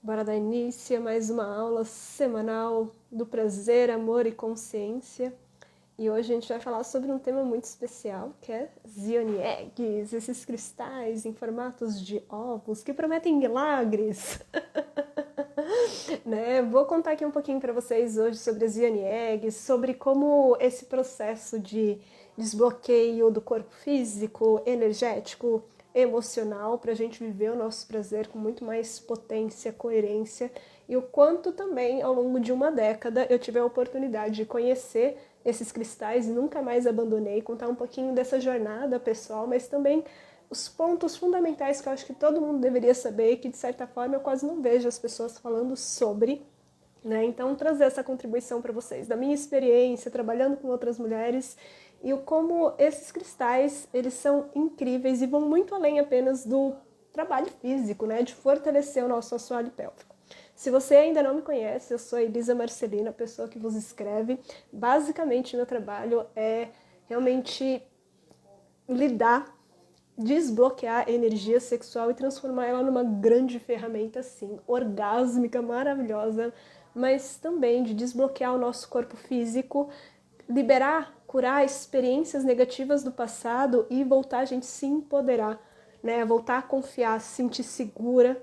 Bora dar início a mais uma aula semanal do prazer, amor e consciência. E hoje a gente vai falar sobre um tema muito especial, que é Zion Eggs, esses cristais em formatos de ovos que prometem milagres. Né? Vou contar aqui um pouquinho para vocês hoje sobre as Zion Eggs, sobre como esse processo de desbloqueio do corpo físico, energético, emocional, para a gente viver o nosso prazer com muito mais potência, coerência, e o quanto também, ao longo de uma década, eu tive a oportunidade de conhecer esses cristais e nunca mais abandonei, contar um pouquinho dessa jornada pessoal, mas também os pontos fundamentais que eu acho que todo mundo deveria saber e que, de certa forma, eu quase não vejo as pessoas falando sobre, né? Então, trazer essa contribuição para vocês, da minha experiência, trabalhando com outras mulheres, e como esses cristais, eles são incríveis e vão muito além apenas do trabalho físico, né? De fortalecer o nosso assoalho pélvico. Se você ainda não me conhece, eu sou a Elisa Marcelina, a pessoa que vos escreve. Basicamente, meu trabalho é realmente lidar, desbloquear a energia sexual e transformar ela numa grande ferramenta, assim, orgásmica, maravilhosa, mas também de desbloquear o nosso corpo físico, liberar, curar experiências negativas do passado e voltar a gente se empoderar, né? Voltar a confiar, se sentir segura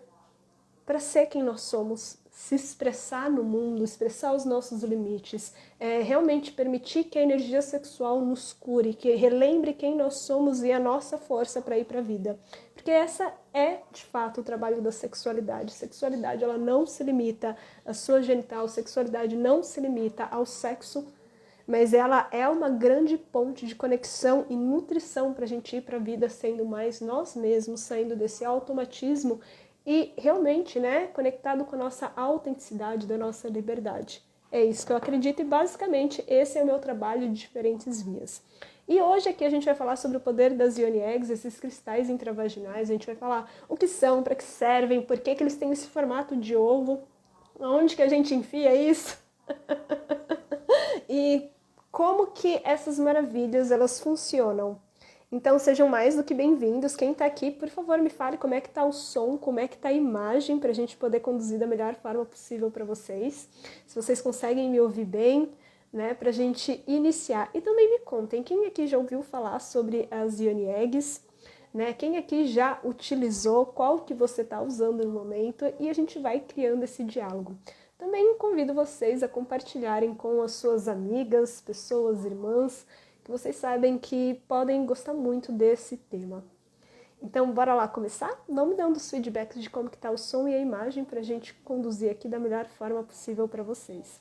para ser quem nós somos, se expressar no mundo, expressar os nossos limites, realmente permitir que a energia sexual nos cure, que relembre quem nós somos e a nossa força para ir para a vida. Porque essa é, de fato, o trabalho da sexualidade. Sexualidade, ela não se limita à sua genital, sexualidade não se limita ao sexo, mas ela é uma grande ponte de conexão e nutrição para a gente ir para a vida sendo mais nós mesmos, saindo desse automatismo e realmente, né, conectado com a nossa autenticidade, da nossa liberdade. É isso que eu acredito e basicamente esse é o meu trabalho de diferentes vias. E hoje aqui a gente vai falar sobre o poder das Zion Eggs, esses cristais intravaginais. A gente vai falar o que são, para que servem, por que eles têm esse formato de ovo, onde que a gente enfia isso e como que essas maravilhas elas funcionam. Então sejam mais do que bem-vindos. Quem está aqui, por favor, me fale como é que está o som, como é que está a imagem, para a gente poder conduzir da melhor forma possível para vocês. Se vocês conseguem me ouvir bem, né, para a gente iniciar. E também me contem, quem aqui já ouviu falar sobre as Zion Eggs, né? Quem aqui já utilizou, qual que você está usando no momento, e a gente vai criando esse diálogo. Também convido vocês a compartilharem com as suas amigas, pessoas, irmãs, que vocês sabem que podem gostar muito desse tema. Então, bora lá começar? Vão me dando os feedbacks de como que tá o som e a imagem para a gente conduzir aqui da melhor forma possível para vocês.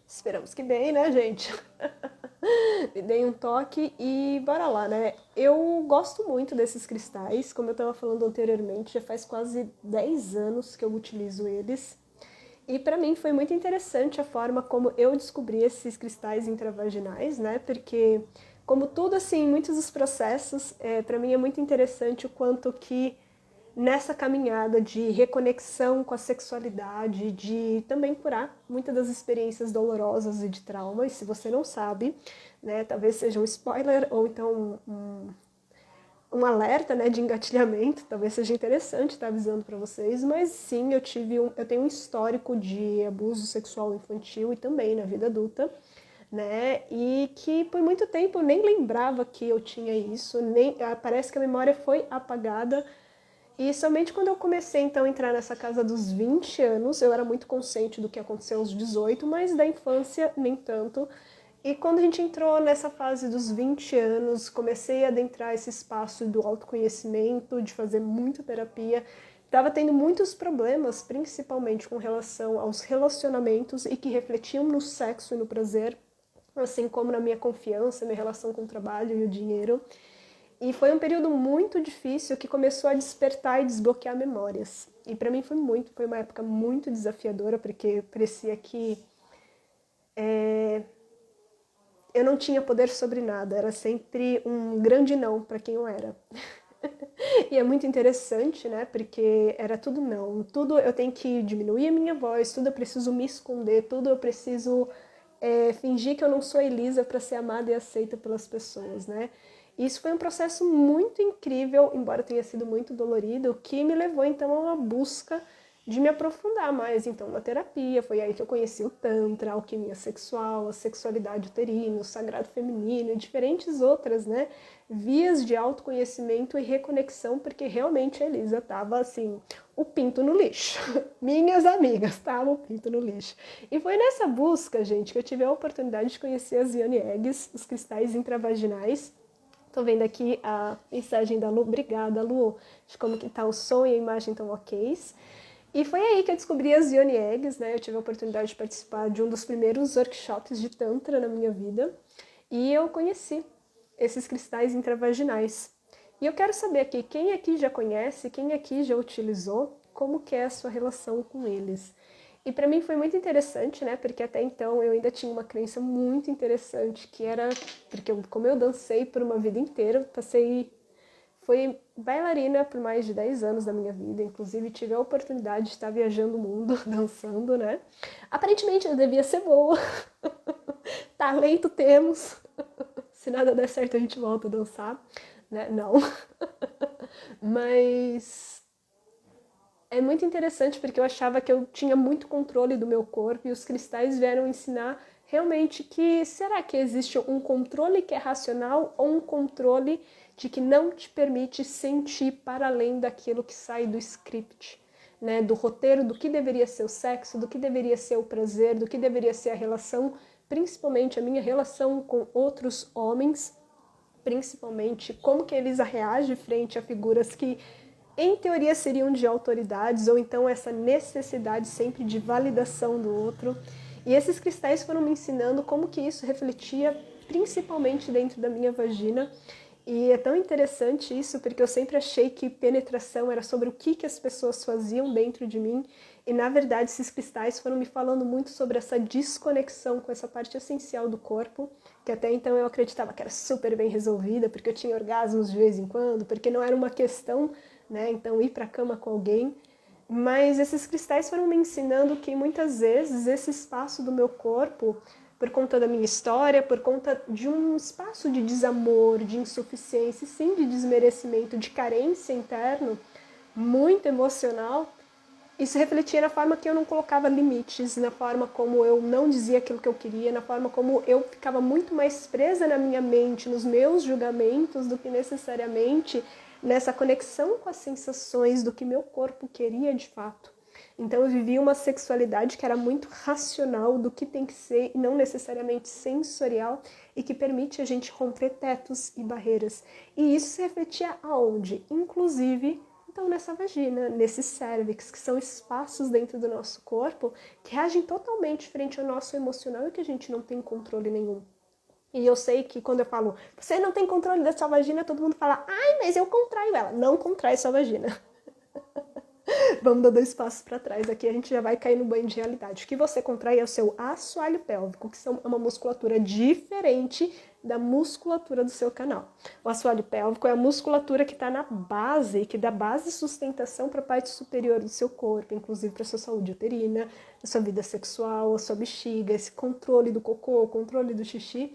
Esperamos que bem, né, gente? Me deem um toque e bora lá, né? Eu gosto muito desses cristais, como eu estava falando anteriormente, já faz quase 10 anos que eu utilizo eles. E para mim foi muito interessante a forma como eu descobri esses cristais intravaginais, né? Porque, como tudo assim, muitos dos processos, para mim é muito interessante o quanto que nessa caminhada de reconexão com a sexualidade, de também curar muitas das experiências dolorosas e de trauma. E se você não sabe, né? Talvez seja um spoiler ou então um alerta, né, de engatilhamento, talvez seja interessante estar avisando para vocês, mas sim, eu tenho um histórico de abuso sexual infantil e também na vida adulta, né, e que por muito tempo eu nem lembrava que eu tinha isso, parece que a memória foi apagada, e somente quando eu comecei então a entrar nessa casa dos 20 anos, eu era muito consciente do que aconteceu aos 18, mas da infância nem tanto. E quando a gente entrou nessa fase dos 20 anos, comecei a adentrar esse espaço do autoconhecimento, de fazer muita terapia. Estava tendo muitos problemas, principalmente com relação aos relacionamentos e que refletiam no sexo e no prazer, assim como na minha confiança, minha relação com o trabalho e o dinheiro. E foi um período muito difícil que começou a despertar e desbloquear memórias. E para mim foi uma época muito desafiadora, porque parecia que eu não tinha poder sobre nada, era sempre um grande não para quem eu era. E é muito interessante, né? Porque era tudo não. Tudo eu tenho que diminuir a minha voz, tudo eu preciso me esconder, tudo eu preciso fingir que eu não sou Elisa para ser amada e aceita pelas pessoas, né? E isso foi um processo muito incrível, embora tenha sido muito dolorido, que me levou então a uma busca de me aprofundar mais, então, na terapia. Foi aí que eu conheci o Tantra, a alquimia sexual, a sexualidade uterina, o sagrado feminino e diferentes outras, né, vias de autoconhecimento e reconexão, porque realmente a Elisa estava, assim, o pinto no lixo. Minhas amigas estavam o pinto no lixo. E foi nessa busca, gente, que eu tive a oportunidade de conhecer as Yoni Eggs, os cristais intravaginais. Tô vendo aqui a mensagem da Lu. Obrigada, Lu, de como que tá o som e a imagem tão ok. E foi aí que eu descobri as Yoni Eggs, né? Eu tive a oportunidade de participar de um dos primeiros workshops de Tantra na minha vida. E eu conheci esses cristais intravaginais. E eu quero saber aqui, quem aqui já conhece, quem aqui já utilizou, como que é a sua relação com eles? E para mim foi muito interessante, né? Porque até então eu ainda tinha uma crença muito interessante, que era porque como eu dancei por uma vida inteira, fui bailarina por mais de 10 anos da minha vida, inclusive tive a oportunidade de estar viajando o mundo dançando, né? Aparentemente eu devia ser boa. Talento temos. Se nada der certo a gente volta a dançar, né? Não. Mas é muito interessante porque eu achava que eu tinha muito controle do meu corpo e os cristais vieram ensinar realmente que será que existe um controle que é racional ou um controle de que não te permite sentir para além daquilo que sai do script, né? Do roteiro, do que deveria ser o sexo, do que deveria ser o prazer, do que deveria ser a relação, principalmente a minha relação com outros homens, principalmente como que eles reagem frente a figuras que em teoria seriam de autoridades, ou então essa necessidade sempre de validação do outro. E esses cristais foram me ensinando como que isso refletia principalmente dentro da minha vagina. E é tão interessante isso, porque eu sempre achei que penetração era sobre o que as pessoas faziam dentro de mim, e na verdade esses cristais foram me falando muito sobre essa desconexão com essa parte essencial do corpo, que até então eu acreditava que era super bem resolvida, porque eu tinha orgasmos de vez em quando, porque não era uma questão, né, então ir para a cama com alguém. Mas esses cristais foram me ensinando que muitas vezes esse espaço do meu corpo, por conta da minha história, por conta de um espaço de desamor, de insuficiência, sim, de desmerecimento, de carência interno, muito emocional, isso refletia na forma que eu não colocava limites, na forma como eu não dizia aquilo que eu queria, na forma como eu ficava muito mais presa na minha mente, nos meus julgamentos, do que necessariamente nessa conexão com as sensações do que meu corpo queria de fato. Então eu vivia uma sexualidade que era muito racional do que tem que ser e não necessariamente sensorial, e que permite a gente romper tetos e barreiras. E isso se refletia aonde? Inclusive, então, nessa vagina, nesses cérvix, que são espaços dentro do nosso corpo que reagem totalmente frente ao nosso emocional e que a gente não tem controle nenhum. E eu sei que quando eu falo, você não tem controle da sua vagina, todo mundo fala, ai, mas eu contraio ela. Não contrai sua vagina. Vamos dar 2 passos para trás aqui, a gente já vai cair no banho de realidade. O que você contrai é o seu assoalho pélvico, que é uma musculatura diferente da musculatura do seu canal. O assoalho pélvico é a musculatura que está na base, que dá base e sustentação para a parte superior do seu corpo, inclusive para a sua saúde uterina, a sua vida sexual, a sua bexiga, esse controle do cocô, o controle do xixi.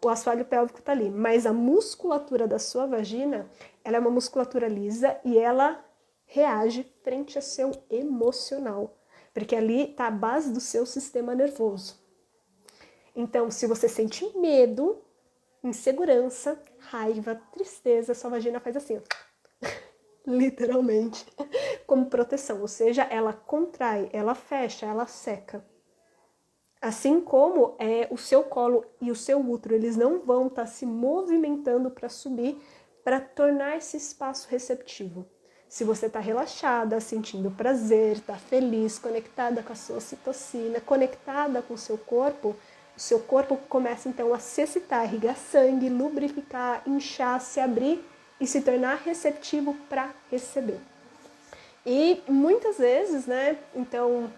O assoalho pélvico está ali, mas a musculatura da sua vagina, ela é uma musculatura lisa e ela reage frente ao seu emocional, porque ali está a base do seu sistema nervoso. Então, se você sente medo, insegurança, raiva, tristeza, sua vagina faz assim, literalmente, como proteção, ou seja, ela contrai, ela fecha, ela seca. Assim como o seu colo e o seu útero, eles não vão estar se movimentando para subir, para tornar esse espaço receptivo. Se você está relaxada, sentindo prazer, está feliz, conectada com a sua ocitocina, conectada com o seu corpo começa então a se excitar, irrigar sangue, lubrificar, inchar, se abrir e se tornar receptivo para receber. E muitas vezes, né, então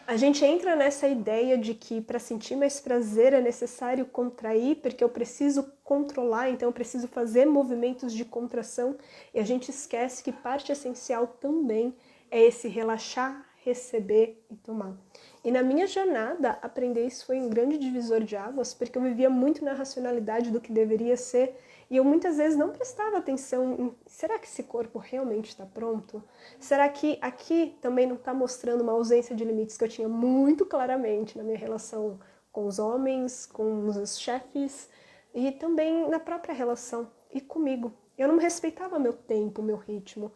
a gente entra nessa ideia de que para sentir mais prazer é necessário contrair, porque eu preciso controlar, então eu preciso fazer movimentos de contração, e a gente esquece que parte essencial também é esse relaxar, receber e tomar. E na minha jornada, aprender isso foi um grande divisor de águas, porque eu vivia muito na racionalidade do que deveria ser, E eu muitas vezes não prestava atenção em, será que esse corpo realmente está pronto? Será que aqui também não está mostrando uma ausência de limites que eu tinha muito claramente na minha relação com os homens, com os chefes e também na própria relação e comigo? Eu não respeitava meu tempo, meu ritmo.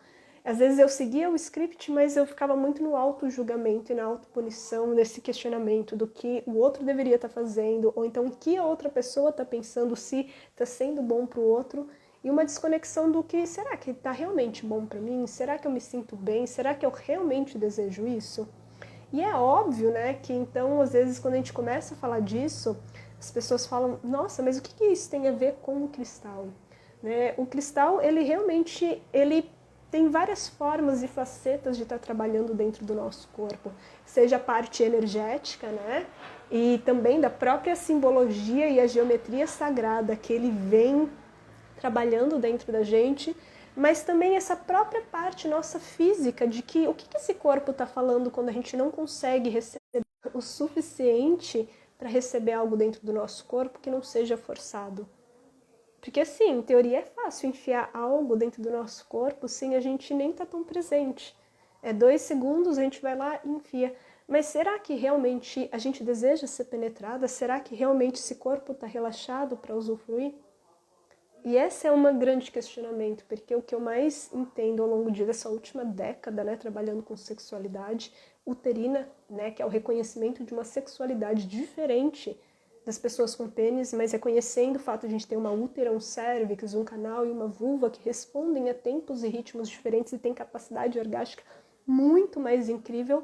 Às vezes eu seguia o script, mas eu ficava muito no auto-julgamento e na auto-punição, nesse questionamento do que o outro deveria estar fazendo, ou então o que a outra pessoa está pensando, se está sendo bom para o outro, e uma desconexão do que, será que está realmente bom para mim? Será que eu me sinto bem? Será que eu realmente desejo isso? E é óbvio, né, que então, às vezes, quando a gente começa a falar disso, as pessoas falam, nossa, mas o que isso tem a ver com o cristal? Né? O cristal, ele realmente, ele tem várias formas e facetas de estar trabalhando dentro do nosso corpo, seja a parte energética, né? E também da própria simbologia e a geometria sagrada que ele vem trabalhando dentro da gente, mas também essa própria parte nossa física de que o que esse corpo está falando quando a gente não consegue receber o suficiente para receber algo dentro do nosso corpo que não seja forçado. Porque assim, em teoria é fácil enfiar algo dentro do nosso corpo sem a gente nem estar tão presente. É 2 segundos, a gente vai lá e enfia. Mas será que realmente a gente deseja ser penetrada? Será que realmente esse corpo está relaxado para usufruir? E esse é um grande questionamento, porque o que eu mais entendo ao longo dessa última década, né, trabalhando com sexualidade uterina, né, que é o reconhecimento de uma sexualidade diferente das pessoas com pênis, mas reconhecendo o fato de a gente ter uma útera, um cérvix, um canal e uma vulva que respondem a tempos e ritmos diferentes e têm capacidade orgástica muito mais incrível,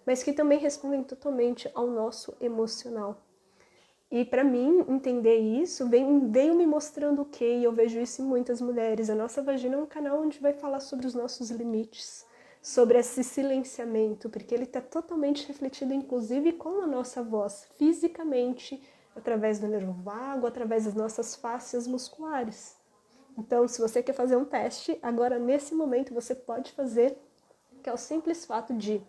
mas que também respondem totalmente ao nosso emocional. E para mim, entender isso veio me mostrando o quê? E eu vejo isso em muitas mulheres. A nossa vagina é um canal onde vai falar sobre os nossos limites, sobre esse silenciamento, porque ele está totalmente refletido, inclusive, com a nossa voz, fisicamente, através do nervo vago, através das nossas fáscias musculares. Então, se você quer fazer um teste, agora nesse momento você pode fazer, que é o simples fato de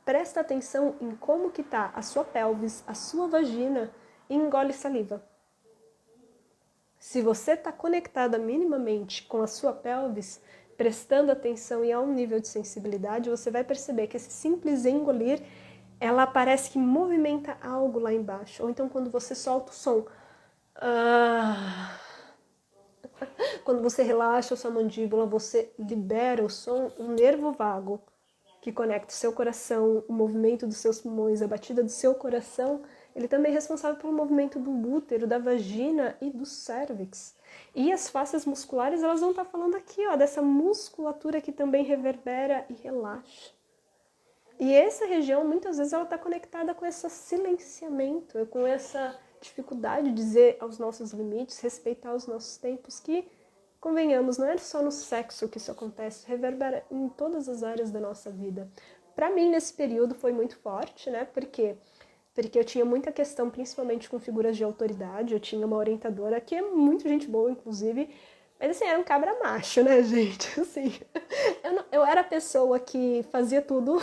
presta atenção em como que está a sua pelvis, a sua vagina, e engole saliva. Se você está conectada minimamente com a sua pelvis, prestando atenção e a um nível de sensibilidade, você vai perceber que esse simples engolir, ela parece que movimenta algo lá embaixo. Ou então quando você solta o som, quando você relaxa a sua mandíbula, você libera o som, um nervo vago que conecta o seu coração, o movimento dos seus pulmões, a batida do seu coração, ele também é responsável pelo movimento do útero, da vagina e do cérvix. E as fáscias musculares, elas vão estar falando aqui, ó, dessa musculatura que também reverbera e relaxa. E essa região, muitas vezes, ela está conectada com esse silenciamento, com essa dificuldade de dizer aos nossos limites, respeitar os nossos tempos, que, convenhamos, não é só no sexo que isso acontece, reverbera em todas as áreas da nossa vida. Para mim, nesse período, foi muito forte, né? Porque eu tinha muita questão, principalmente com figuras de autoridade. Eu tinha uma orientadora que é muito gente boa, inclusive, mas assim, era um cabra macho, né, gente? Assim, eu era a pessoa que fazia tudo,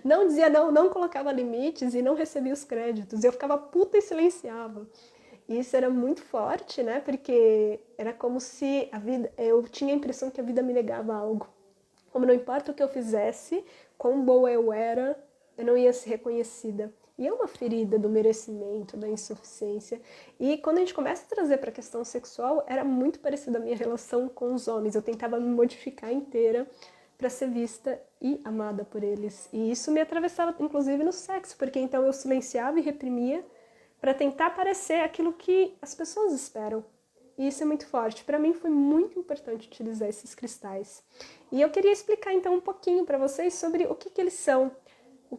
não dizia não, não colocava limites e não recebia os créditos. Eu ficava puta e silenciava. E isso era muito forte, né? Porque era como se a vida, eu tinha a impressão que a vida me negava algo. Como não importa o que eu fizesse, quão boa eu era, eu não ia ser reconhecida. E é uma ferida do merecimento, da insuficiência. E quando a gente começa a trazer para a questão sexual, era muito parecida a minha relação com os homens. Eu tentava me modificar inteira para ser vista e amada por eles. E isso me atravessava, inclusive, no sexo, porque então eu silenciava e reprimia para tentar parecer aquilo que as pessoas esperam. E isso é muito forte. Para mim foi muito importante utilizar esses cristais. E eu queria explicar então um pouquinho para vocês sobre o que eles são.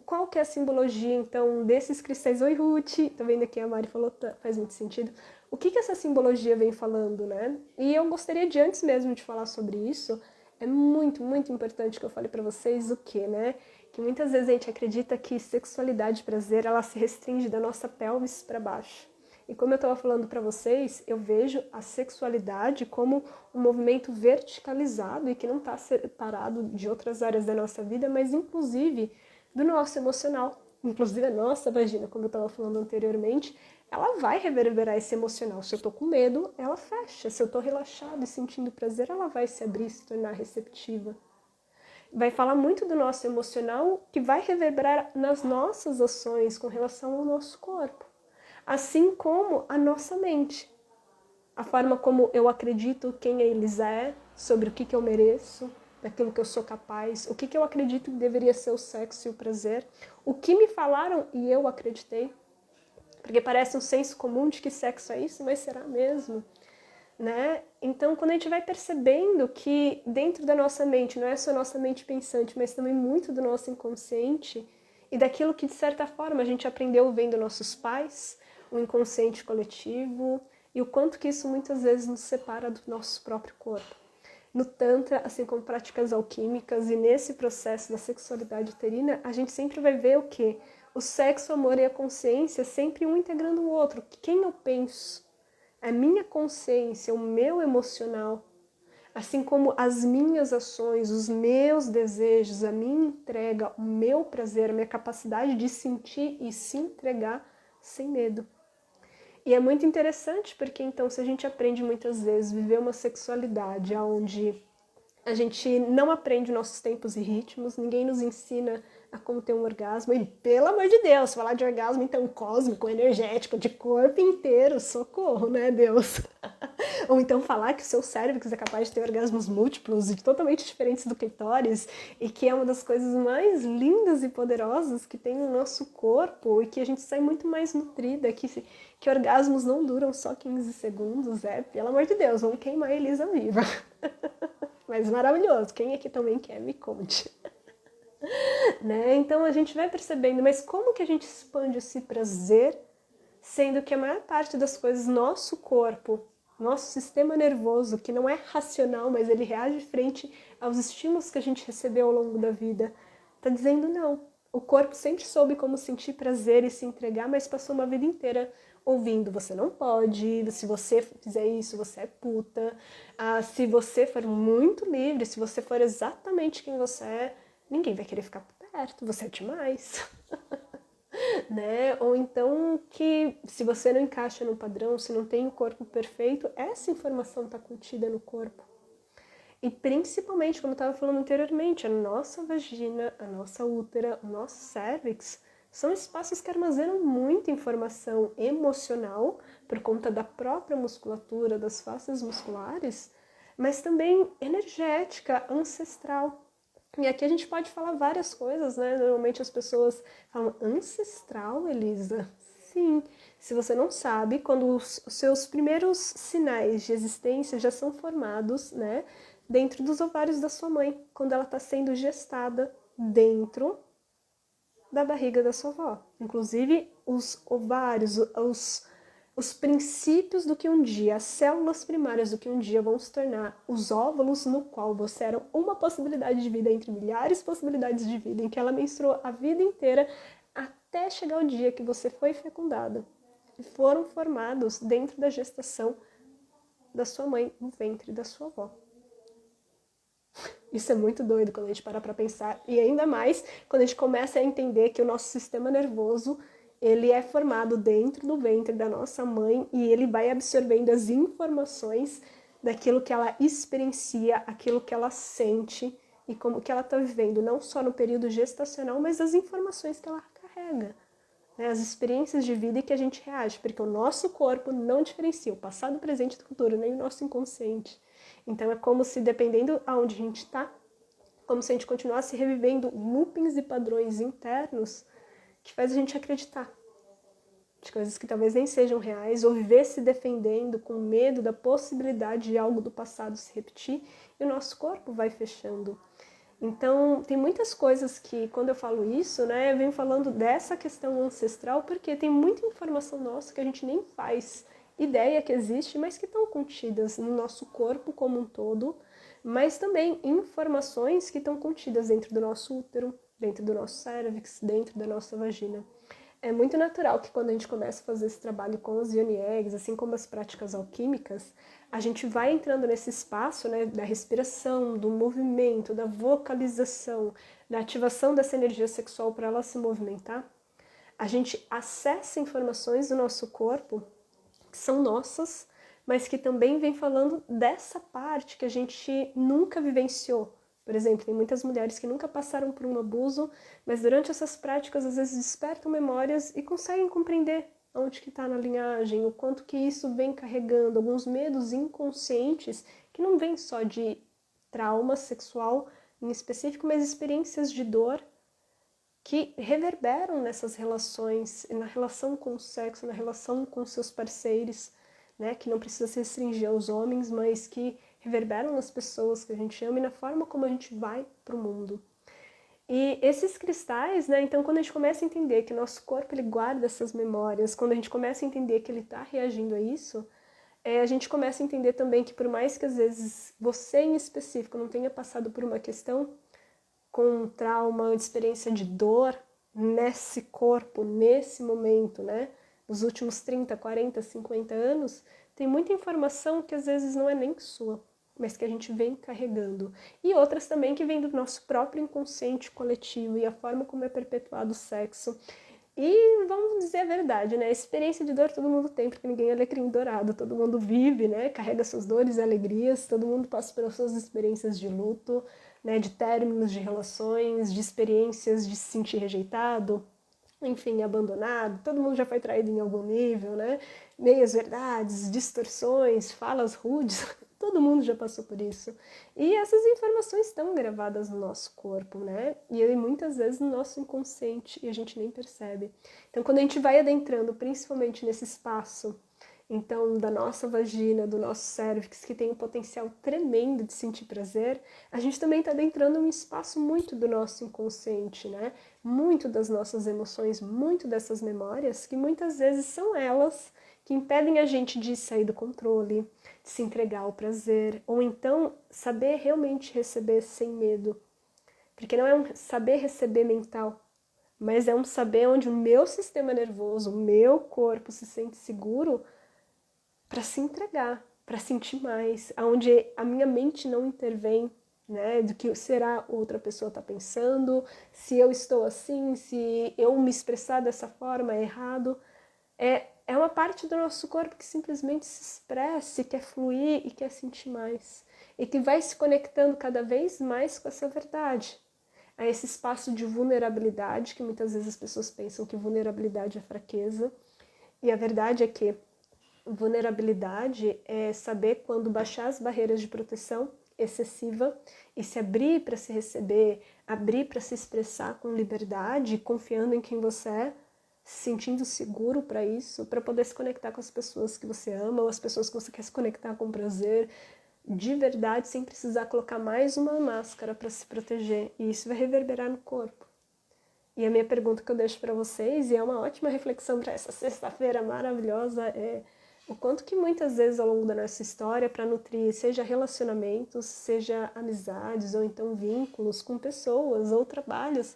Qual que é a simbologia então desses cristais? Oi, Ruth, tá vendo aqui a Mari falou, faz muito sentido. O que essa simbologia vem falando, né? E eu gostaria de, antes mesmo de falar sobre isso, é muito, muito importante que eu fale para vocês o que, né? Que muitas vezes a gente acredita que sexualidade e prazer, ela se restringe da nossa pelvis para baixo. E como eu estava falando para vocês, eu vejo a sexualidade como um movimento verticalizado e que não está separado de outras áreas da nossa vida, mas inclusive do nosso emocional. inclusive a nossa vagina, como eu estava falando anteriormente, ela vai reverberar esse emocional. Se eu tô com medo, ela fecha. Se eu tô relaxado e sentindo prazer, ela vai se abrir, se tornar receptiva. Vai falar muito do nosso emocional, que vai reverberar nas nossas ações com relação ao nosso corpo. Assim como a nossa mente. A forma como eu acredito quem a Elisa é, sobre o que eu mereço, daquilo que eu sou capaz, o que eu acredito que deveria ser o sexo e o prazer, o que me falaram e eu acreditei. Porque parece um senso comum de que sexo é isso, mas será mesmo? Né? Então, quando a gente vai percebendo que dentro da nossa mente, não é só nossa mente pensante, mas também muito do nosso inconsciente e daquilo que, de certa forma, a gente aprendeu vendo nossos pais, o inconsciente coletivo e o quanto que isso muitas vezes nos separa do nosso próprio corpo. No Tantra, assim como práticas alquímicas e nesse processo da sexualidade uterina, a gente sempre vai ver o quê? O sexo, o amor e a consciência sempre um integrando o outro. Quem eu penso? A minha consciência, o meu emocional, assim como as minhas ações, os meus desejos, a minha entrega, o meu prazer, a minha capacidade de sentir e se entregar sem medo. E é muito interessante porque então se a gente aprende muitas vezes a viver uma sexualidade onde a gente não aprende nossos tempos e ritmos, ninguém nos ensina a como ter um orgasmo. E, pelo amor de Deus, falar de orgasmo, então, cósmico, energético, de corpo inteiro, socorro, né, Deus? Ou então falar que o seu cérebro é capaz de ter orgasmos múltiplos e totalmente diferentes do clitóris, e que é uma das coisas mais lindas e poderosas que tem no nosso corpo, e que a gente sai muito mais nutrida, que orgasmos não duram só 15 segundos, pelo amor de Deus, vamos queimar a Elisa viva. Mas maravilhoso, quem aqui também quer, me conte. Né? Então a gente vai percebendo, mas como que a gente expande esse prazer, sendo que a maior parte das coisas, nosso corpo, nosso sistema nervoso, que não é racional, mas ele reage frente aos estímulos que a gente recebeu ao longo da vida, tá dizendo não. O corpo sempre soube como sentir prazer e se entregar, mas passou uma vida inteira ouvindo: você não pode, se você fizer isso, você é puta, se você for muito livre, se você for exatamente quem você é, ninguém vai querer ficar perto, você é demais. Né? Ou então que se você não encaixa no padrão, se não tem o corpo perfeito, essa informação está contida no corpo. E principalmente, como eu estava falando anteriormente, a nossa vagina, a nossa útera, o nosso cérvix são espaços que armazenam muita informação emocional por conta da própria musculatura, das faces musculares, mas também energética, ancestral. E aqui a gente pode falar várias coisas, né? Normalmente as pessoas falam: ancestral, Elisa? Sim. Se você não sabe, quando os seus primeiros sinais de existência já são formados, né, dentro dos ovários da sua mãe, quando ela está sendo gestada dentro da barriga da sua avó. Inclusive, os ovários, os princípios do que um dia, as células primárias do que um dia vão se tornar os óvulos no qual você era uma possibilidade de vida entre milhares de possibilidades de vida, em que ela menstruou a vida inteira até chegar o dia que você foi fecundada. E foram formados dentro da gestação da sua mãe, no ventre da sua avó. Isso é muito doido quando a gente para pra pensar, e ainda mais quando a gente começa a entender que o nosso sistema nervoso, ele é formado dentro do ventre da nossa mãe e ele vai absorvendo as informações daquilo que ela experiencia, aquilo que ela sente e como que ela está vivendo, não só no período gestacional, mas as informações que ela carrega, né? As experiências de vida e que a gente reage, porque o nosso corpo não diferencia o passado, o presente e o futuro, nem o nosso inconsciente. Então é como se, dependendo aonde a gente está, como se a gente continuasse revivendo loopings e padrões internos que faz a gente acreditar de coisas que talvez nem sejam reais, ou viver se defendendo com medo da possibilidade de algo do passado se repetir, e o nosso corpo vai fechando. Então, tem muitas coisas que, quando eu falo isso, né, eu venho falando dessa questão ancestral, porque tem muita informação nossa que a gente nem faz ideia que existe, mas que estão contidas no nosso corpo como um todo, mas também informações que estão contidas dentro do nosso útero, dentro do nosso cérvix, dentro da nossa vagina. É muito natural que quando a gente começa a fazer esse trabalho com os Yoni Eggs, assim como as práticas alquímicas, a gente vai entrando nesse espaço, né, da respiração, do movimento, da vocalização, da ativação dessa energia sexual para ela se movimentar. A gente acessa informações do nosso corpo que são nossas, mas que também vem falando dessa parte que a gente nunca vivenciou. Por exemplo, tem muitas mulheres que nunca passaram por um abuso, mas durante essas práticas às vezes despertam memórias e conseguem compreender onde que está na linhagem, o quanto que isso vem carregando, alguns medos inconscientes que não vêm só de trauma sexual em específico, mas experiências de dor que reverberam nessas relações, na relação com o sexo, na relação com seus parceiros, né, que não precisa se restringir aos homens, mas que reverberam nas pessoas que a gente ama e na forma como a gente vai para o mundo. E esses cristais, né, então quando a gente começa a entender que o nosso corpo ele guarda essas memórias, quando a gente começa a entender que ele está reagindo a isso, a gente começa a entender também que por mais que às vezes você em específico não tenha passado por uma questão com um trauma, uma experiência de dor nesse corpo, nesse momento, né, nos últimos 30, 40, 50 anos, tem muita informação que às vezes não é nem sua, mas que a gente vem carregando. E outras também que vêm do nosso próprio inconsciente coletivo e a forma como é perpetuado o sexo. E vamos dizer a verdade, né? A experiência de dor todo mundo tem, porque ninguém é alecrim dourado, todo mundo vive, né? Carrega suas dores e alegrias, todo mundo passa pelas suas experiências de luto, né? De términos de relações, de experiências de se sentir rejeitado, enfim, abandonado, todo mundo já foi traído em algum nível, né? Meias verdades, distorções, falas rudes, todo mundo já passou por isso. E essas informações estão gravadas no nosso corpo, né? E muitas vezes no nosso inconsciente, e a gente nem percebe. Então, quando a gente vai adentrando, principalmente nesse espaço, então, da nossa vagina, do nosso cérvix, que tem um potencial tremendo de sentir prazer, a gente também está adentrando um espaço muito do nosso inconsciente, né? Muito das nossas emoções, muito dessas memórias, que muitas vezes são elas que impedem a gente de sair do controle, de se entregar ao prazer, ou então saber realmente receber sem medo. Porque não é um saber receber mental, mas é um saber onde o meu sistema nervoso, o meu corpo se sente seguro para se entregar, para sentir mais, aonde a minha mente não intervém, né, do que será outra pessoa está pensando, se eu estou assim, se eu me expressar dessa forma é errado. É uma parte do nosso corpo que simplesmente se expressa, quer fluir e quer sentir mais. E que vai se conectando cada vez mais com essa verdade. A esse espaço de vulnerabilidade, que muitas vezes as pessoas pensam que vulnerabilidade é fraqueza. E a verdade é que vulnerabilidade é saber quando baixar as barreiras de proteção excessiva e se abrir para se receber, abrir para se expressar com liberdade, confiando em quem você é, se sentindo seguro para isso, para poder se conectar com as pessoas que você ama ou as pessoas que você quer se conectar com prazer, de verdade, sem precisar colocar mais uma máscara para se proteger. E isso vai reverberar no corpo. E a minha pergunta que eu deixo para vocês, e é uma ótima reflexão para essa sexta-feira maravilhosa, é o quanto que muitas vezes ao longo da nossa história, para nutrir seja relacionamentos, seja amizades ou então vínculos com pessoas ou trabalhos,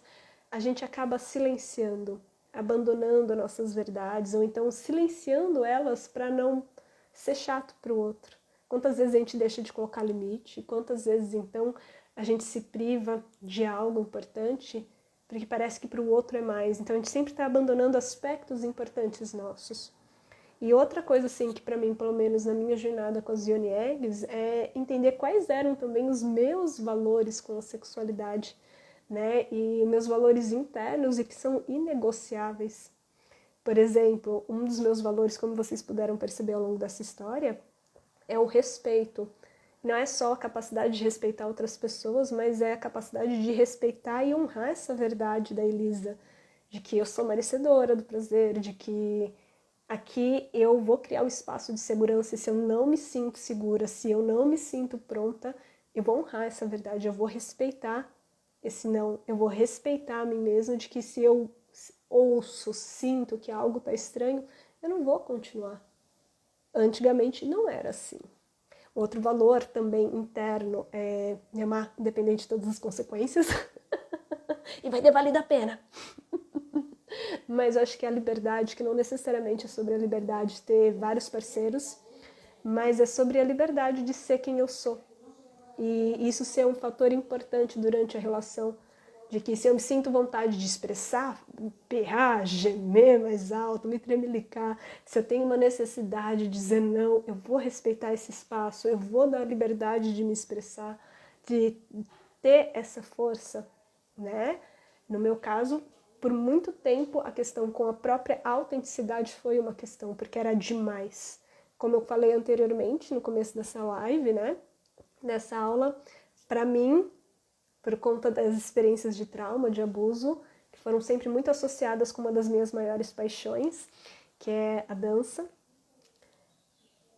a gente acaba silenciando, abandonando nossas verdades ou então silenciando elas para não ser chato para o outro. Quantas vezes a gente deixa de colocar limite, quantas vezes então a gente se priva de algo importante porque parece que para o outro é mais. Então a gente sempre está abandonando aspectos importantes nossos. E outra coisa assim que para mim, pelo menos na minha jornada com as Yoni Eggs, é entender quais eram também os meus valores com a sexualidade, né? E meus valores internos e que são inegociáveis. Por exemplo, um dos meus valores, como vocês puderam perceber ao longo dessa história, é o respeito. Não é só a capacidade de respeitar outras pessoas, mas é a capacidade de respeitar e honrar essa verdade da Elisa, de que eu sou merecedora do prazer, de que aqui eu vou criar um espaço de segurança e se eu não me sinto segura, se eu não me sinto pronta, eu vou honrar essa verdade, eu vou respeitar esse não, eu vou respeitar a mim mesma de que se eu ouço, sinto que algo está estranho, eu não vou continuar. Antigamente não era assim. Outro valor também interno é me amar independente de todas as consequências e vai ter valido a pena. Mas eu acho que é a liberdade, que não necessariamente é sobre a liberdade de ter vários parceiros, mas é sobre a liberdade de ser quem eu sou. E isso ser um fator importante durante a relação, de que se eu me sinto vontade de expressar, berrar, gemer mais alto, me tremelicar, se eu tenho uma necessidade de dizer não, eu vou respeitar esse espaço, eu vou dar liberdade de me expressar, de ter essa força, né? No meu caso, por muito tempo, a questão com a própria autenticidade foi uma questão, porque era demais. Como eu falei anteriormente, no começo dessa live, né? Nessa aula, para mim, por conta das experiências de trauma, de abuso, que foram sempre muito associadas com uma das minhas maiores paixões, que é a dança.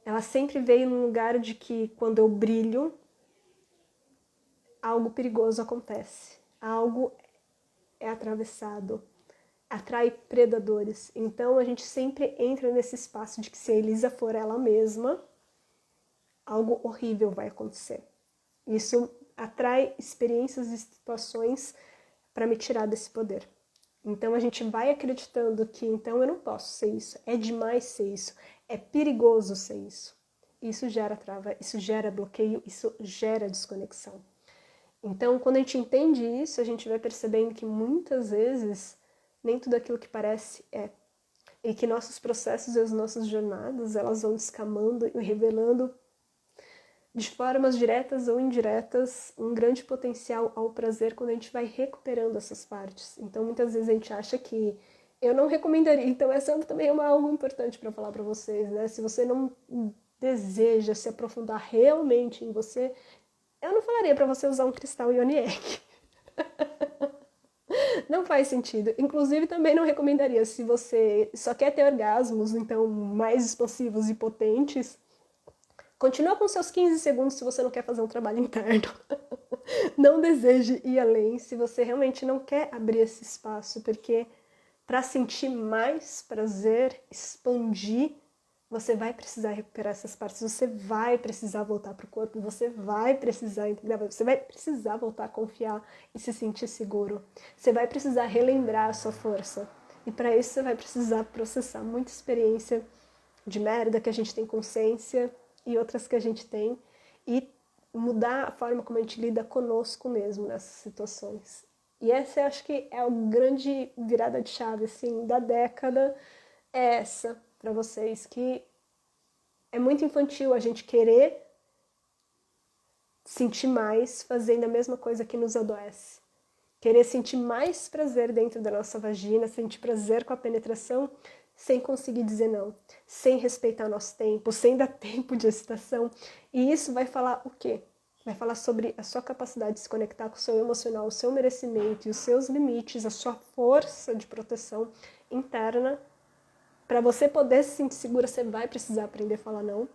Ela sempre veio num lugar de que quando eu brilho, algo perigoso acontece, algo é atravessado, atrai predadores. Então a gente sempre entra nesse espaço de que se a Elisa for ela mesma, algo horrível vai acontecer. Isso atrai experiências e situações para me tirar desse poder. Então a gente vai acreditando que então eu não posso ser isso, é demais ser isso, é perigoso ser isso. Isso gera trava, isso gera bloqueio, isso gera desconexão. Então quando a gente entende isso, a gente vai percebendo que muitas vezes nem tudo aquilo que parece é. E que nossos processos e as nossas jornadas, elas vão descamando e revelando de formas diretas ou indiretas, um grande potencial ao prazer quando a gente vai recuperando essas partes. Então, muitas vezes a gente acha que eu não recomendaria. Então, essa também é algo importante para falar para vocês, né? Se você não deseja se aprofundar realmente em você, eu não falaria para você usar um cristal Ioni Egg. Não faz sentido. Inclusive, também não recomendaria se você só quer ter orgasmos, então, mais expansivos e potentes. Continua com seus 15 segundos se você não quer fazer um trabalho interno. Não deseje ir além se você realmente não quer abrir esse espaço, porque para sentir mais prazer, expandir, você vai precisar recuperar essas partes, você vai precisar voltar para o corpo, você vai precisar integrar, você vai precisar voltar a confiar e se sentir seguro. Você vai precisar relembrar a sua força. E para isso você vai precisar processar muita experiência de merda que a gente tem consciência e outras que a gente tem, e mudar a forma como a gente lida conosco mesmo nessas situações. E essa eu acho que é a grande virada de chave assim, da década, é essa para vocês, que é muito infantil a gente querer sentir mais fazendo a mesma coisa que nos adoece. Querer sentir mais prazer dentro da nossa vagina, sentir prazer com a penetração, sem conseguir dizer não, sem respeitar nosso tempo, sem dar tempo de excitação. E isso vai falar o quê? Vai falar sobre a sua capacidade de se conectar com o seu emocional, o seu merecimento e os seus limites, a sua força de proteção interna. Para você poder se sentir segura, você vai precisar aprender a falar não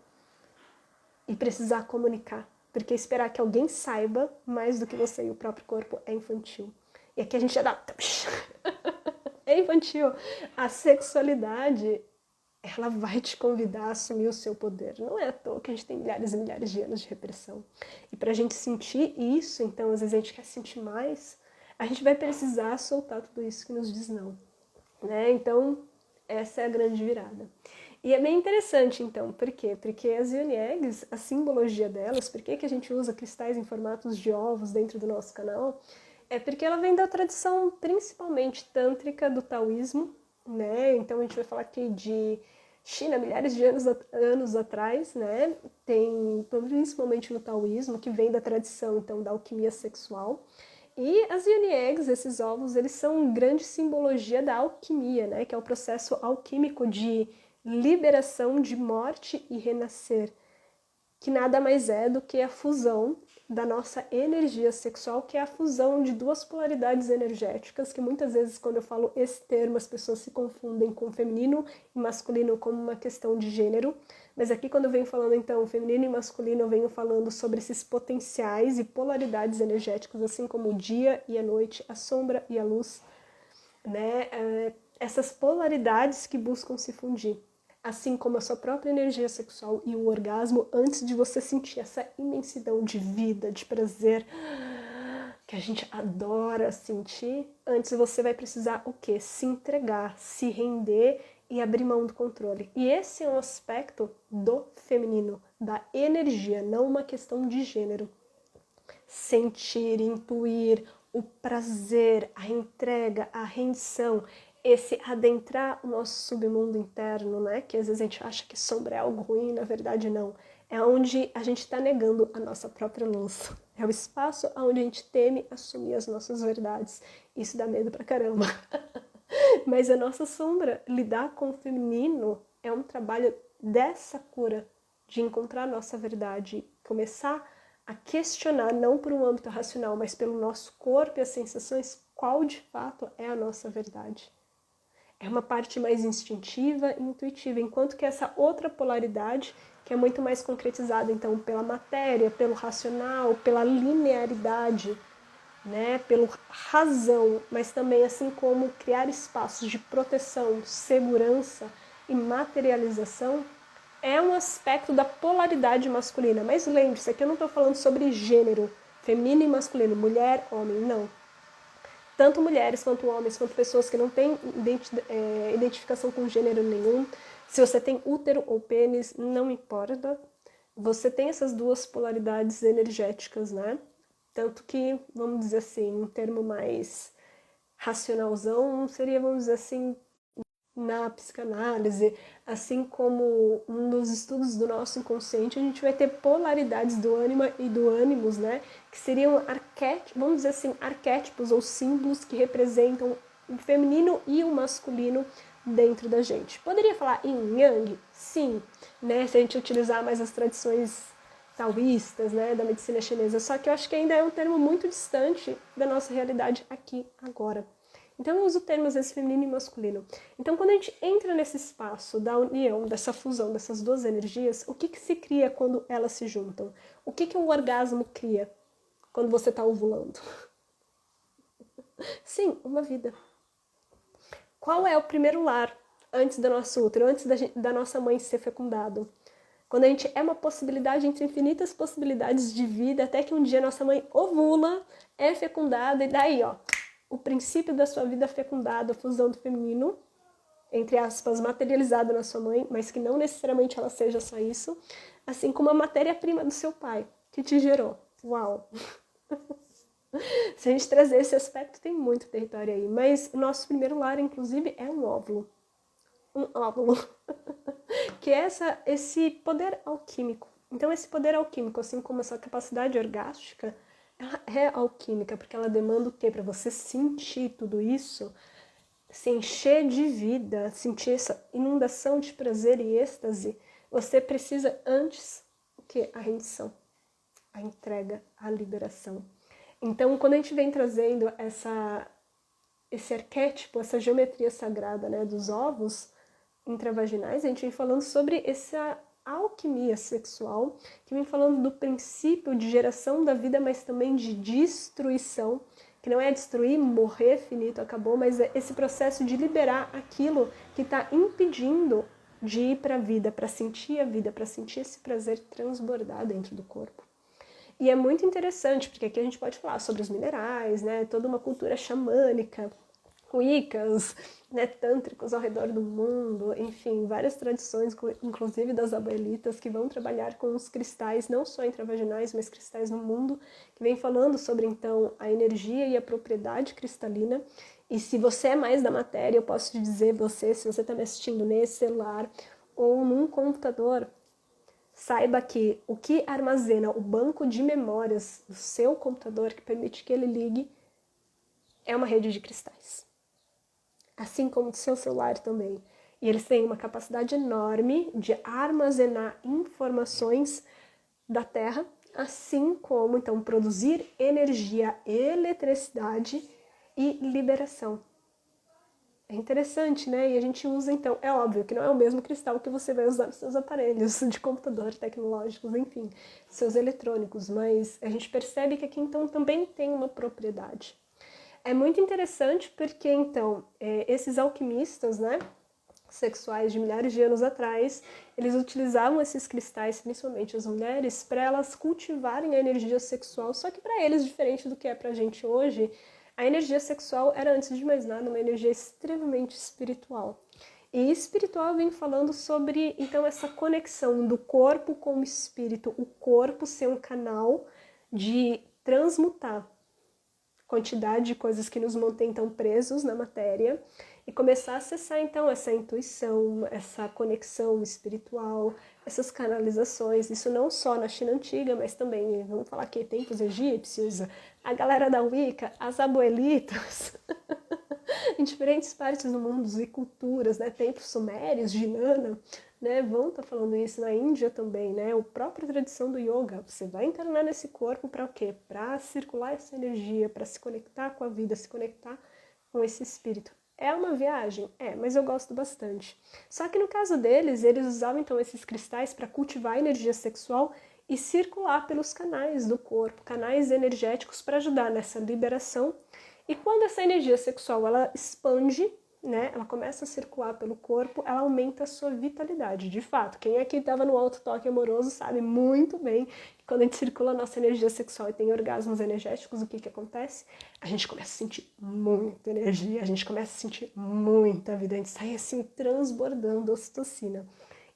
e precisar comunicar. Porque esperar que alguém saiba mais do que você e o próprio corpo é infantil. E aqui a gente já dá... É infantil. A sexualidade, ela vai te convidar a assumir o seu poder. Não é à toa que a gente tem milhares e milhares de anos de repressão. E pra gente sentir isso, então, às vezes a gente quer sentir mais, a gente vai precisar soltar tudo isso que nos diz não. Né? Então, essa é a grande virada. E é bem interessante, então, por quê? Porque as Ioni Eggs, a simbologia delas, por que a gente usa cristais em formatos de ovos dentro do nosso canal? É porque ela vem da tradição principalmente tântrica do taoísmo, né? Então a gente vai falar aqui de China, milhares de anos atrás, né? Tem principalmente no taoísmo, que vem da tradição então da alquimia sexual. E as Ioni Eggs, esses ovos, eles são grande simbologia da alquimia, né? Que é o processo alquímico de liberação de morte e renascer, que nada mais é do que a fusão da nossa energia sexual, que é a fusão de duas polaridades energéticas, que muitas vezes quando eu falo esse termo as pessoas se confundem com feminino e masculino como uma questão de gênero, mas aqui quando eu venho falando então feminino e masculino, eu venho falando sobre esses potenciais e polaridades energéticos, assim como o dia e a noite, a sombra e a luz, né? Essas polaridades que buscam se fundir, assim como a sua própria energia sexual e o orgasmo, antes de você sentir essa imensidão de vida, de prazer, que a gente adora sentir, antes você vai precisar o quê? Se entregar, se render e abrir mão do controle. E esse é um aspecto do feminino, da energia, não uma questão de gênero. Sentir, intuir, o prazer, a entrega, a rendição, esse adentrar o nosso submundo interno, né? Que às vezes a gente acha que sombra é algo ruim, na verdade não. É onde a gente está negando a nossa própria luz. É o espaço onde a gente teme assumir as nossas verdades. Isso dá medo pra caramba. Mas a nossa sombra, lidar com o feminino, é um trabalho dessa cura, de encontrar a nossa verdade, começar a questionar, não por um âmbito racional, mas pelo nosso corpo e as sensações, qual de fato é a nossa verdade. É uma parte mais instintiva e intuitiva, enquanto que essa outra polaridade, que é muito mais concretizada, então, pela matéria, pelo racional, pela linearidade, né, pela razão, mas também assim como criar espaços de proteção, segurança e materialização, é um aspecto da polaridade masculina. Mas lembre-se, aqui eu não estou falando sobre gênero, feminino e masculino, mulher, homem, não. Tanto mulheres quanto homens, quanto pessoas que não têm identificação com gênero nenhum. Se você tem útero ou pênis, não importa. Você tem essas duas polaridades energéticas, né? Tanto que, vamos dizer assim, um termo mais racionalzão seria, vamos dizer assim, na psicanálise, assim como nos estudos do nosso inconsciente, a gente vai ter polaridades do ânima e do ânimos, né? Que seriam vamos dizer assim, arquétipos ou símbolos que representam o feminino e o masculino dentro da gente. Poderia falar yin yang? Sim, né? Se a gente utilizar mais as tradições taoístas, né, da medicina chinesa, só que eu acho que ainda é um termo muito distante da nossa realidade aqui agora. Então eu uso termos esse feminino e masculino. Então quando a gente entra nesse espaço da união, dessa fusão dessas duas energias, o que se cria quando elas se juntam? O que um orgasmo cria quando você está ovulando? Sim, uma vida. Qual é o primeiro lar antes do nosso útero, antes da nossa mãe ser fecundado? Quando a gente é uma possibilidade entre infinitas possibilidades de vida, até que um dia nossa mãe ovula, é fecundada, e daí, ó, o princípio da sua vida fecundada, a fusão do feminino, entre aspas, materializada na sua mãe, mas que não necessariamente ela seja só isso, assim como a matéria-prima do seu pai, que te gerou. Uau! Se a gente trazer esse aspecto, tem muito território aí, mas o nosso primeiro lar, inclusive, é um óvulo. Um óvulo. Que é esse poder alquímico. Então, esse poder alquímico, assim como essa capacidade orgástica, ela é alquímica, porque ela demanda o quê? Para você sentir tudo isso, se encher de vida, sentir essa inundação de prazer e êxtase, você precisa antes o quê? A rendição, a entrega, a liberação. Então, quando a gente vem trazendo esse arquétipo, essa geometria sagrada, né, dos ovos intravaginais, a gente vem falando sobre essa alquimia sexual, que vem falando do princípio de geração da vida, mas também de destruição, que não é destruir, morrer, finito, acabou, mas é esse processo de liberar aquilo que está impedindo de ir para a vida, para sentir a vida, para sentir esse prazer transbordar dentro do corpo. E é muito interessante, porque aqui a gente pode falar sobre os minerais, né, toda uma cultura xamânica, wiccas, né, tântricos ao redor do mundo, enfim, várias tradições, inclusive das abuelitas, que vão trabalhar com os cristais, não só intravaginais, mas cristais no mundo, que vem falando sobre, então, a energia e a propriedade cristalina. E se você é mais da matéria, eu posso te dizer, se você está me assistindo nesse celular ou num computador, saiba que o que armazena o banco de memórias do seu computador, que permite que ele ligue, é uma rede de cristais. Assim como do seu celular também. E eles têm uma capacidade enorme de armazenar informações da Terra, assim como, então, produzir energia, eletricidade e liberação. É interessante, né? E a gente usa, então, é óbvio que não é o mesmo cristal que você vai usar nos seus aparelhos de computador, tecnológicos, enfim, seus eletrônicos, mas a gente percebe que aqui, então, também tem uma propriedade. É muito interessante porque, então, esses alquimistas, né, sexuais de milhares de anos atrás, eles utilizavam esses cristais, principalmente as mulheres, para elas cultivarem a energia sexual, só que para eles, diferente do que é pra gente hoje, a energia sexual era, antes de mais nada, uma energia extremamente espiritual. E espiritual vem falando sobre, então, essa conexão do corpo com o espírito, o corpo ser um canal de transmutar quantidade de coisas que nos mantêm tão presos na matéria e começar a acessar então essa intuição, essa conexão espiritual, essas canalizações, isso não só na China antiga, mas também, vamos falar aqui, tempos egípcios, a galera da Wicca, as abuelitas, em diferentes partes do mundo e culturas, né, tempos sumérios, de Nana, né, vão estar falando isso na Índia também, né, a própria tradição do yoga, você vai encarnar nesse corpo para o quê? Para circular essa energia, para se conectar com a vida, se conectar com esse espírito. É uma viagem? É, mas eu gosto bastante. Só que no caso deles, eles usavam então esses cristais para cultivar a energia sexual e circular pelos canais do corpo, canais energéticos para ajudar nessa liberação. E quando essa energia sexual ela expande, né, ela começa a circular pelo corpo, ela aumenta a sua vitalidade. De fato, quem aqui estava no alto toque amoroso sabe muito bem que quando a gente circula a nossa energia sexual e tem orgasmos energéticos, o que acontece? A gente começa a sentir muita energia, a gente começa a sentir muita vida, a gente sai assim transbordando ocitocina.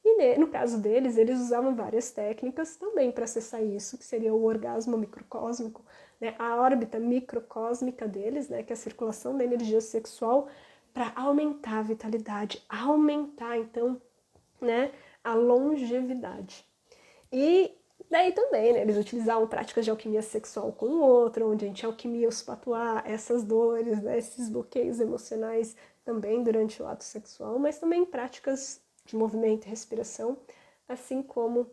E no caso deles, eles usavam várias técnicas também para acessar isso, que seria o orgasmo microcósmico, né, a órbita microcósmica deles, né, que é a circulação da energia sexual, para aumentar a vitalidade, aumentar, então, né, a longevidade. E daí também, né, eles utilizavam práticas de alquimia sexual com o outro, onde a gente alquimia os patuá, essas dores, né, esses bloqueios emocionais também durante o ato sexual, mas também práticas de movimento e respiração, assim como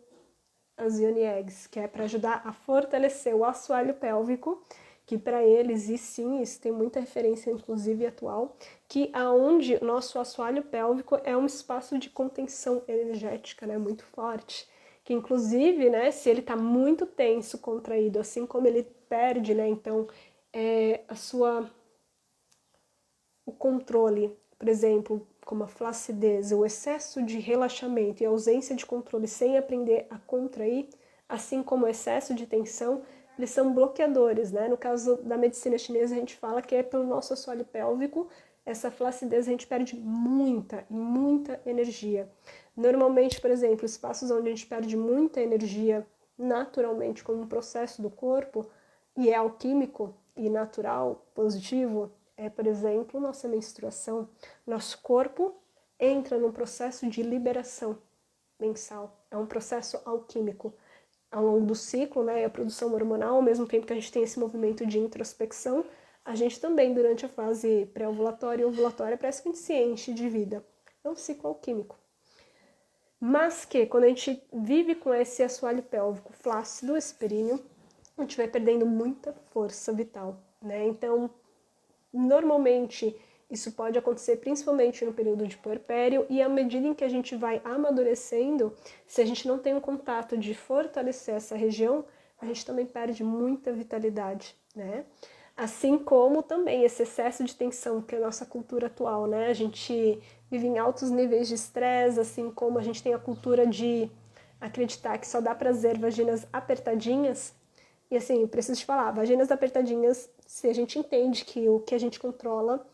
as yoni eggs, que é para ajudar a fortalecer o assoalho pélvico, que para eles, e sim, isso tem muita referência, inclusive atual, que aonde o nosso assoalho pélvico é um espaço de contenção energética, né, muito forte, que inclusive, né, se ele está muito tenso, contraído, assim como ele perde, né, então, o controle, por exemplo, como a flacidez, o excesso de relaxamento e a ausência de controle sem aprender a contrair, assim como o excesso de tensão, eles são bloqueadores, né? No caso da medicina chinesa, a gente fala que é pelo nosso assoalho pélvico, essa flacidez a gente perde muita energia. Normalmente, por exemplo, espaços onde a gente perde muita energia naturalmente como um processo do corpo, e é alquímico e natural, positivo, por exemplo, nossa menstruação. Nosso corpo entra num processo de liberação mensal. É um processo alquímico. Ao longo do ciclo, né, a produção hormonal, ao mesmo tempo que a gente tem esse movimento de introspecção, a gente também, durante a fase pré-ovulatória e ovulatória, parece que a gente se enche de vida. É um ciclo alquímico. Mas que, quando a gente vive com esse assoalho pélvico flácido, esse períneo, a gente vai perdendo muita força vital, né? Então, normalmente, isso pode acontecer principalmente no período de puerpério e à medida em que a gente vai amadurecendo, se a gente não tem um contato de fortalecer essa região, a gente também perde muita vitalidade, né? Assim como também esse excesso de tensão que é a nossa cultura atual, né? A gente vive em altos níveis de estresse, assim como a gente tem a cultura de acreditar que só dá prazer vaginas apertadinhas. E assim, eu preciso te falar, vaginas apertadinhas, se a gente entende que o que a gente controla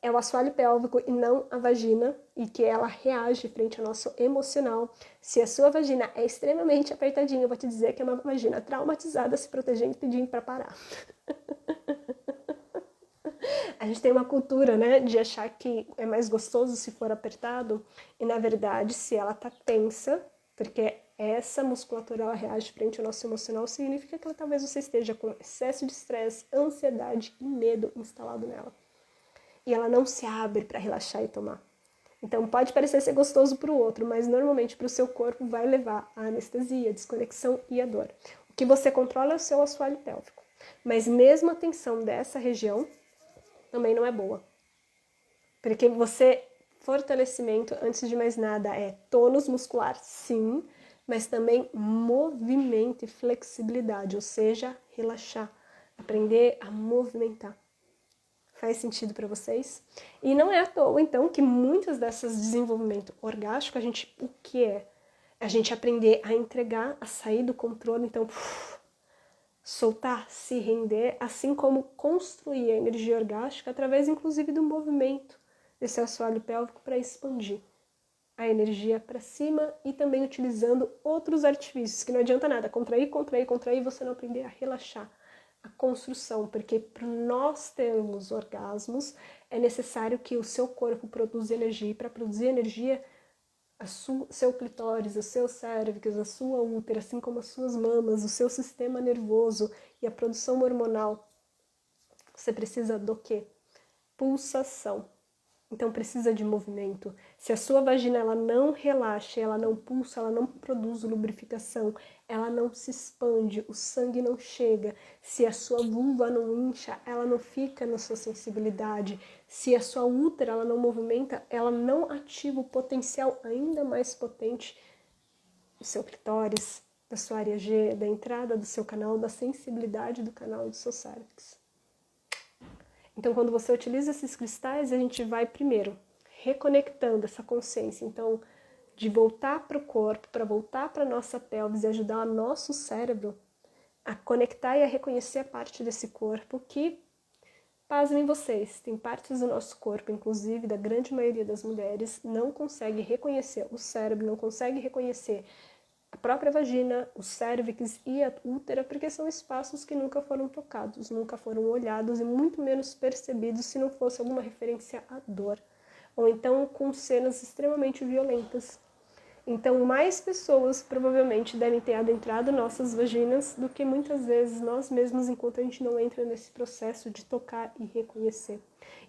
é o assoalho pélvico e não a vagina, e que ela reage frente ao nosso emocional. Se a sua vagina é extremamente apertadinha, eu vou te dizer que é uma vagina traumatizada, se protegendo e pedindo para parar. A gente tem uma cultura, né, de achar que é mais gostoso se for apertado, e na verdade, se ela tá tensa, porque essa musculatura ela reage frente ao nosso emocional, significa que talvez você esteja com excesso de estresse, ansiedade e medo instalado nela. E ela não se abre para relaxar e tomar. Então pode parecer ser gostoso para o outro, mas normalmente para o seu corpo vai levar a anestesia, a desconexão e a dor. O que você controla é o seu assoalho pélvico. Mas mesmo a tensão dessa região também não é boa. Porque fortalecimento, antes de mais nada, é tônus muscular, sim, mas também movimento e flexibilidade, ou seja, relaxar, aprender a movimentar. Faz sentido para vocês? E não é à toa, então, que muitas dessas desenvolvimento orgástico, o que é? A gente aprender a entregar, a sair do controle, então, soltar, se render, assim como construir a energia orgástica através, inclusive, do movimento desse assoalho pélvico para expandir a energia para cima e também utilizando outros artifícios, que não adianta nada, contrair, contrair, contrair, você não aprender a relaxar, a a construção, porque para nós termos orgasmos é necessário que o seu corpo produza energia, e para produzir energia, seu clitóris, o seu cérvix, a sua útera, assim como as suas mamas, o seu sistema nervoso e a produção hormonal, você precisa do quê? Pulsação. Então precisa de movimento. Se a sua vagina ela não relaxa, ela não pulsa, ela não produz lubrificação, ela não se expande, o sangue não chega. Se a sua vulva não incha, ela não fica na sua sensibilidade. Se a sua útera ela não movimenta, ela não ativa o potencial ainda mais potente do seu clitóris, da sua área G, da entrada do seu canal, da sensibilidade do canal e do seu cérvix. Então, quando você utiliza esses cristais, a gente vai primeiro reconectando essa consciência. Então, de voltar para o corpo, para voltar para a nossa pelvis e ajudar o nosso cérebro a conectar e a reconhecer a parte desse corpo que, pasmem vocês, tem partes do nosso corpo, inclusive da grande maioria das mulheres, não consegue reconhecer o cérebro, não consegue reconhecer a própria vagina, o cérvix e a útera, porque são espaços que nunca foram tocados, nunca foram olhados e muito menos percebidos se não fosse alguma referência à dor, ou então com cenas extremamente violentas. Então, mais pessoas provavelmente devem ter adentrado nossas vaginas do que muitas vezes nós mesmos, enquanto a gente não entra nesse processo de tocar e reconhecer.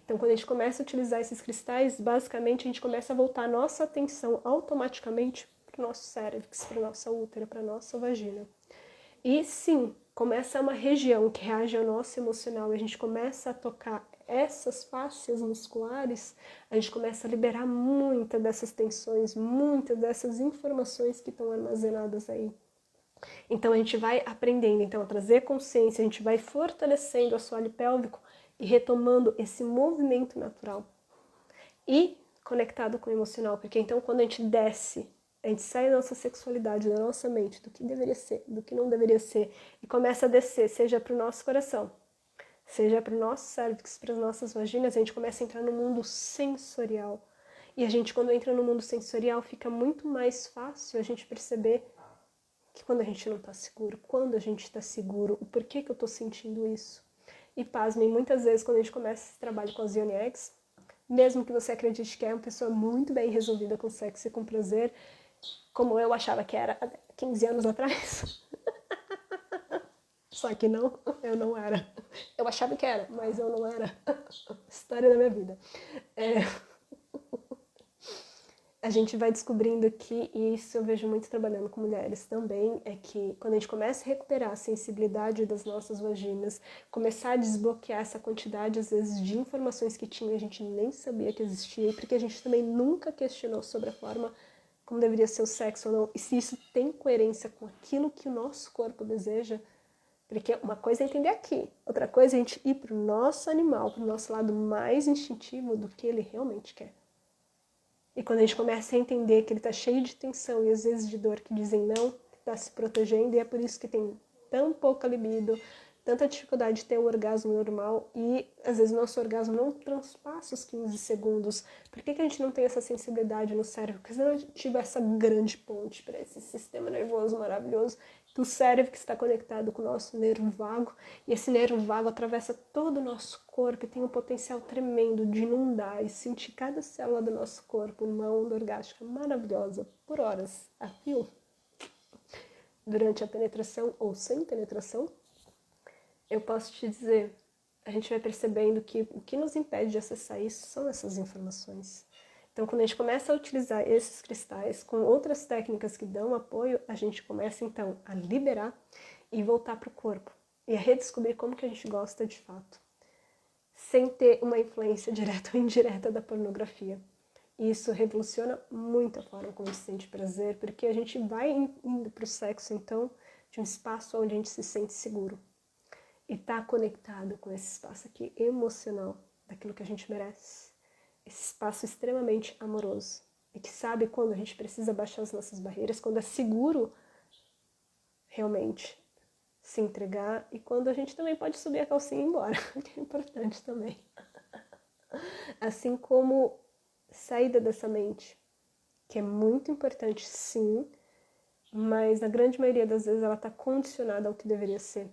Então, quando a gente começa a utilizar esses cristais, basicamente a gente começa a voltar a nossa atenção automaticamente para o nosso cérvix, para a nossa útera, para a nossa vagina. E sim, começa uma região que reage ao nosso emocional, a gente começa a tocar essas fáscias musculares, a gente começa a liberar muitas dessas tensões, muitas dessas informações que estão armazenadas aí. Então a gente vai aprendendo então, a trazer consciência, a gente vai fortalecendo o assoalho pélvico e retomando esse movimento natural. E conectado com o emocional, porque então quando a gente desce, a gente sai da nossa sexualidade, da nossa mente, do que deveria ser, do que não deveria ser, e começa a descer, seja para o nosso coração, seja para o nosso cérvix, para as nossas vaginas, a gente começa a entrar no mundo sensorial. E a gente, quando entra no mundo sensorial, fica muito mais fácil a gente perceber que quando a gente não está seguro, quando a gente está seguro, o porquê que eu estou sentindo isso. E pasmem, muitas vezes quando a gente começa esse trabalho com as Yoni Eggs, mesmo que você acredite que é uma pessoa muito bem resolvida com sexo e com prazer, como eu achava que era há 15 anos atrás. Só que não, eu não era. Eu achava que era, mas eu não era. História da minha vida. A gente vai descobrindo que, e isso eu vejo muito trabalhando com mulheres também, é que quando a gente começa a recuperar a sensibilidade das nossas vaginas, começar a desbloquear essa quantidade, às vezes, de informações que tinha, a gente nem sabia que existia, porque a gente também nunca questionou sobre a forma como deveria ser o sexo ou não, e se isso tem coerência com aquilo que o nosso corpo deseja, porque uma coisa é entender aqui, outra coisa é a gente ir para o nosso animal, para o nosso lado mais instintivo do que ele realmente quer. E quando a gente começa a entender que ele está cheio de tensão e às vezes de dor que dizem não, que está se protegendo, e é por isso que tem tão pouca libido, tanta dificuldade de ter o orgasmo normal e às vezes o nosso orgasmo não transpassa os 15 segundos. Por que a gente não tem essa sensibilidade no cérebro? Porque se não tiver essa grande ponte para esse sistema nervoso maravilhoso, do cérebro que está conectado com o nosso nervo vago, e esse nervo vago atravessa todo o nosso corpo e tem um potencial tremendo de inundar e sentir cada célula do nosso corpo uma onda orgástica maravilhosa por horas a fio, durante a penetração ou sem penetração. Eu posso te dizer, a gente vai percebendo que o que nos impede de acessar isso são essas informações. Então, quando a gente começa a utilizar esses cristais com outras técnicas que dão apoio, a gente começa, então, a liberar e voltar para o corpo. E a redescobrir como que a gente gosta de fato. Sem ter uma influência direta ou indireta da pornografia. E isso revoluciona muito a forma como a gente sente prazer, porque a gente vai indo para o sexo, então, de um espaço onde a gente se sente seguro. E está conectado com esse espaço aqui emocional, daquilo que a gente merece. Esse espaço extremamente amoroso. E que sabe quando a gente precisa baixar as nossas barreiras, quando é seguro realmente se entregar e quando a gente também pode subir a calcinha e ir embora, que é importante também. Assim como saída dessa mente, que é muito importante sim, mas na grande maioria das vezes ela está condicionada ao que deveria ser.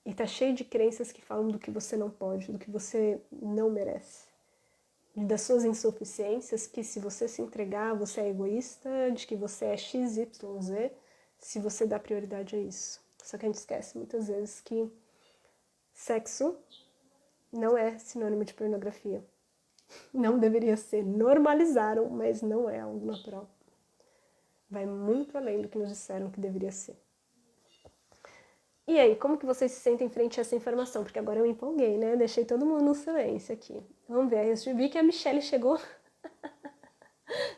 E tá cheio de crenças que falam do que você não pode, do que você não merece. Das suas insuficiências, que se você se entregar, você é egoísta, de que você é X, Y, Z, se você dá prioridade a isso. Só que a gente esquece muitas vezes que sexo não é sinônimo de pornografia. Não deveria ser. Normalizaram, mas não é algo natural. Vai muito além do que nos disseram que deveria ser. E aí, como que vocês se sentem frente a essa informação? Porque agora eu me empolguei, né? Deixei todo mundo no silêncio aqui. Vamos ver, eu vi que a Michelle chegou.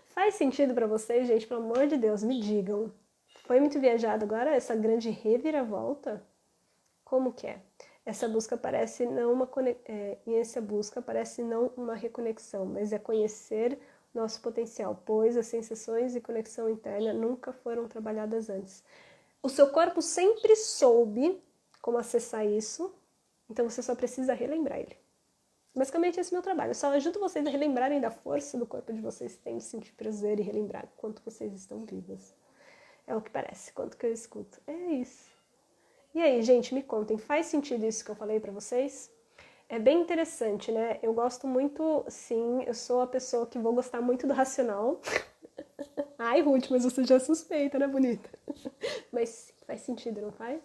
Faz sentido pra vocês, gente? Pelo amor de Deus, me digam. Foi muito viajado agora essa grande reviravolta? Como que é? Essa busca parece não uma essa busca parece não uma reconexão, mas é conhecer nosso potencial, pois as sensações e conexão interna nunca foram trabalhadas antes. O seu corpo sempre soube como acessar isso, então você só precisa relembrar ele. Basicamente esse é o meu trabalho, eu só ajudo vocês a relembrarem da força do corpo de vocês que tem de sentir prazer e relembrar quanto vocês estão vivas. É o que parece, quanto que eu escuto. É isso. E aí, gente, me contem, faz sentido isso que eu falei pra vocês? É bem interessante, né? Eu gosto muito, sim, eu sou a pessoa que vou gostar muito do racional. Ai, Ruth, mas você já é suspeita, né, bonita? Mas faz sentido, não faz?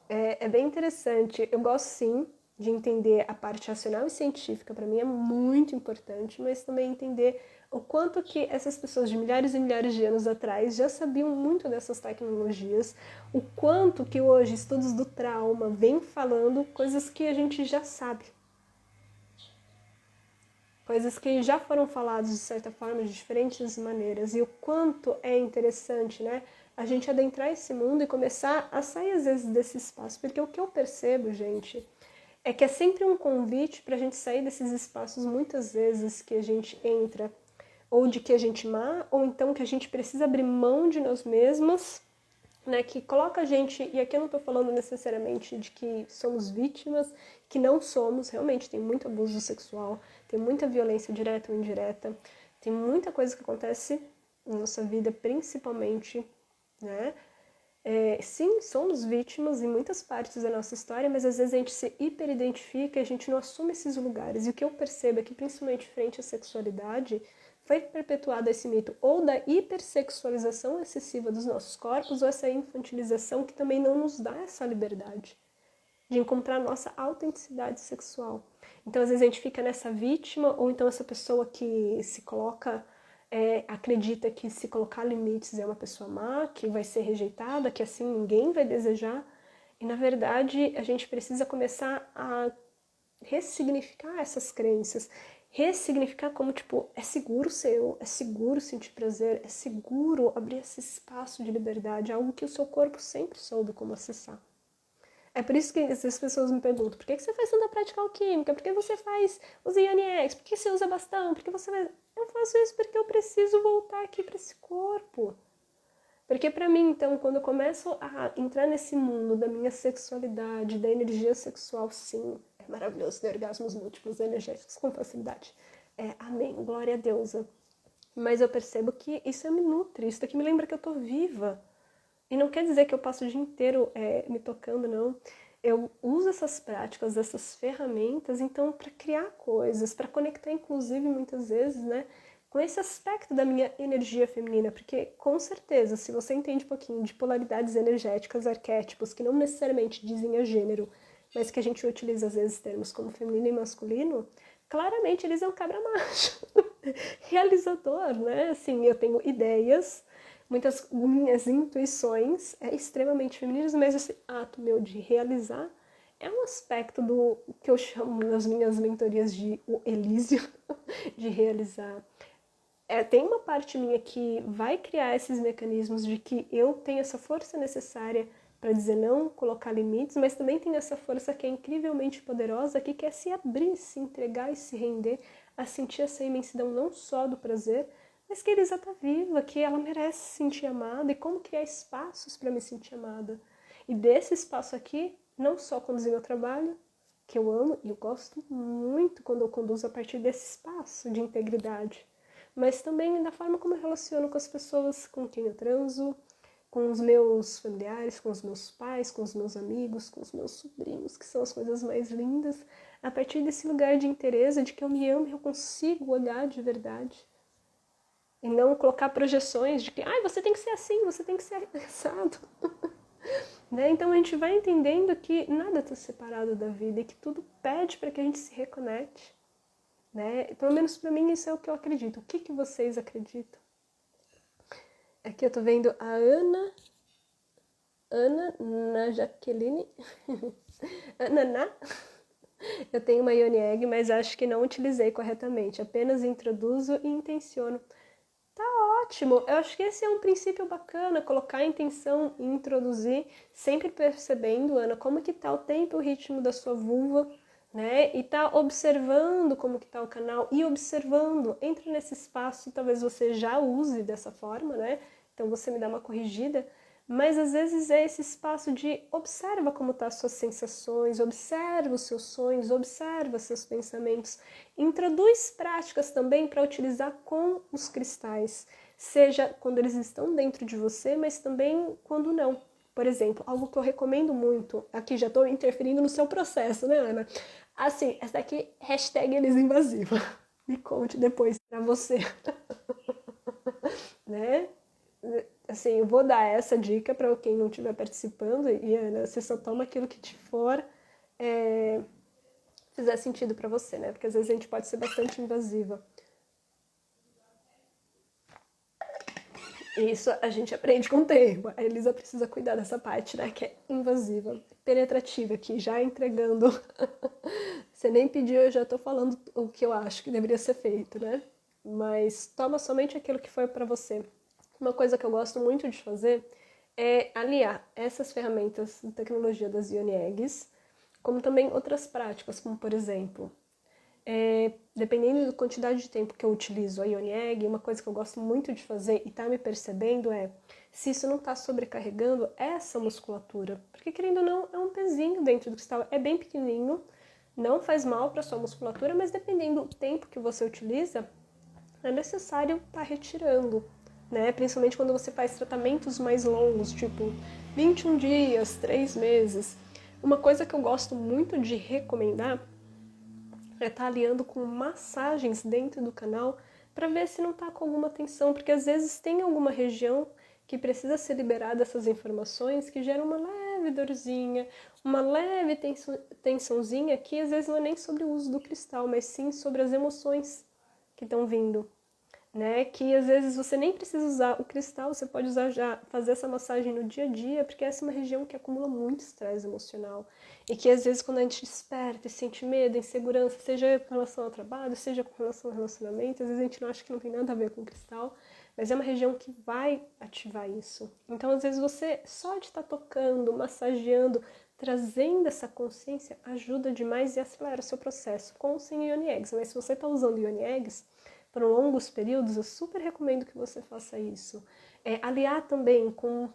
É bem interessante. Eu gosto, sim, de entender a parte racional e científica. Para mim é muito importante, mas também entender o quanto que essas pessoas de milhares e milhares de anos atrás já sabiam muito dessas tecnologias, o quanto que hoje estudos do trauma vêm falando coisas que a gente já sabe. Coisas que já foram faladas de certa forma, de diferentes maneiras, e o quanto é interessante, né, a gente adentrar esse mundo e começar a sair às vezes desse espaço, porque o que eu percebo, gente, é que é sempre um convite para a gente sair desses espaços muitas vezes que a gente entra, ou de que a gente má, ou então que a gente precisa abrir mão de nós mesmos, né, que coloca a gente, e aqui eu não estou falando necessariamente de que somos vítimas, que não somos, realmente tem muito abuso sexual, tem muita violência direta ou indireta, tem muita coisa que acontece na nossa vida, principalmente, né, sim, somos vítimas em muitas partes da nossa história, mas às vezes a gente se hiperidentifica e a gente não assume esses lugares. E o que eu percebo é que, principalmente frente à sexualidade, foi perpetuado esse mito ou da hipersexualização excessiva dos nossos corpos ou essa infantilização que também não nos dá essa liberdade de encontrar a nossa autenticidade sexual. Então, às vezes a gente fica nessa vítima ou então essa pessoa que se coloca... acredita que se colocar limites é uma pessoa má, que vai ser rejeitada, que assim ninguém vai desejar. E na verdade a gente precisa começar a ressignificar essas crenças, ressignificar como tipo, é seguro ser eu, é seguro sentir prazer, é seguro abrir esse espaço de liberdade, algo que o seu corpo sempre soube como acessar. É por isso que as pessoas me perguntam, por que você faz tanta prática alquímica? Por que você faz os INX? Por que você usa bastão? Por que você faz... Eu faço isso porque eu preciso voltar aqui para esse corpo. Porque para mim, então, quando eu começo a entrar nesse mundo da minha sexualidade, da energia sexual, sim, é maravilhoso ter orgasmos múltiplos energéticos com facilidade. Amém, glória a Deus. Mas eu percebo que isso me nutre, isso daqui me lembra que eu tô viva. E não quer dizer que eu passo o dia inteiro me tocando, não. Eu uso essas práticas, essas ferramentas, então, para criar coisas, para conectar, inclusive, muitas vezes, né, com esse aspecto da minha energia feminina, porque, com certeza, se você entende um pouquinho de polaridades energéticas, arquétipos, que não necessariamente dizem a gênero, mas que a gente utiliza, às vezes, termos como feminino e masculino, claramente eles é um cabra-macho, realizador, né? Assim, eu tenho ideias, muitas minhas intuições extremamente femininas, mas esse ato meu de realizar é um aspecto do que eu chamo nas minhas mentorias de o Elísio, de realizar. Tem uma parte minha que vai criar esses mecanismos de que eu tenho essa força necessária para dizer não, colocar limites, mas também tem essa força que é incrivelmente poderosa, que quer se abrir, se entregar e se render a sentir essa imensidão não só do prazer, mas que a Elisa está viva, que ela merece se sentir amada e como criar espaços para me sentir amada. E desse espaço aqui, não só conduzir meu trabalho, que eu amo e eu gosto muito quando eu conduzo a partir desse espaço de integridade, mas também da forma como eu relaciono com as pessoas com quem eu transo, com os meus familiares, com os meus pais, com os meus amigos, com os meus sobrinhos, que são as coisas mais lindas, a partir desse lugar de interesse, de que eu me amo e eu consigo olhar de verdade. E não colocar projeções de que, você tem que ser assim, você tem que ser assado. Né? Então a gente vai entendendo que nada está separado da vida e que tudo pede para que a gente se reconecte. Né? Pelo menos para mim isso é o que eu acredito. O que vocês acreditam? Aqui eu tô vendo a Ana na Jaqueline. Ana. Eu tenho uma Yoni Egg, mas acho que não utilizei corretamente. Apenas introduzo e intenciono. Tá ótimo. Eu acho que esse é um princípio bacana, colocar a intenção e introduzir, sempre percebendo, Ana, como que tá o tempo e o ritmo da sua vulva, né? E tá observando como que tá o canal e observando. Entra nesse espaço, talvez você já use dessa forma, né? Então você me dá uma corrigida. Mas às vezes é esse espaço de observa como estão as suas sensações, observa os seus sonhos, observa seus pensamentos. Introduz práticas também para utilizar com os cristais, seja quando eles estão dentro de você, mas também quando não. Por exemplo, algo que eu recomendo muito, aqui já estou interferindo no seu processo, né, Ana? Assim, essa daqui, hashtag Elisa Invasiva. Me conte depois para você. Né? Assim, eu vou dar essa dica para quem não estiver participando e, Ana, você só toma aquilo que te for fizer sentido para você, né? Porque às vezes a gente pode ser bastante invasiva. E isso a gente aprende com o tempo. A Elisa precisa cuidar dessa parte, né? Que é invasiva, penetrativa, aqui já entregando. Você nem pediu, eu já tô falando o que eu acho que deveria ser feito, né? Mas toma somente aquilo que foi para você. Uma coisa que eu gosto muito de fazer é aliar essas ferramentas de tecnologia das Yoni Eggs, como também outras práticas, como por exemplo, dependendo da quantidade de tempo que eu utilizo a Yoni Egg, uma coisa que eu gosto muito de fazer e tá me percebendo é se isso não está sobrecarregando essa musculatura. Porque querendo ou não, é um pezinho dentro do cristal, é bem pequenininho, não faz mal para sua musculatura, mas dependendo do tempo que você utiliza, é necessário estar retirando. Né? Principalmente quando você faz tratamentos mais longos, tipo 21 dias, 3 meses. Uma coisa que eu gosto muito de recomendar é estar aliando com massagens dentro do canal para ver se não está com alguma tensão, porque às vezes tem alguma região que precisa ser liberada essas informações que geram uma leve dorzinha, uma leve tensãozinha que às vezes não é nem sobre o uso do cristal, mas sim sobre as emoções que estão vindo. Né, que às vezes você nem precisa usar o cristal, você pode usar já, fazer essa massagem no dia a dia, porque essa é uma região que acumula muito estresse emocional. E que às vezes quando a gente desperta e sente medo, insegurança, seja com relação ao trabalho, seja com relação ao relacionamento, às vezes a gente não acha que não tem nada a ver com o cristal, mas é uma região que vai ativar isso. Então às vezes você só de estar tocando, massageando, trazendo essa consciência ajuda demais e acelera o seu processo, com ou sem Yoni Eggs. Mas se você está usando Yoni Eggs por longos períodos, eu super recomendo que você faça isso. Aliar também com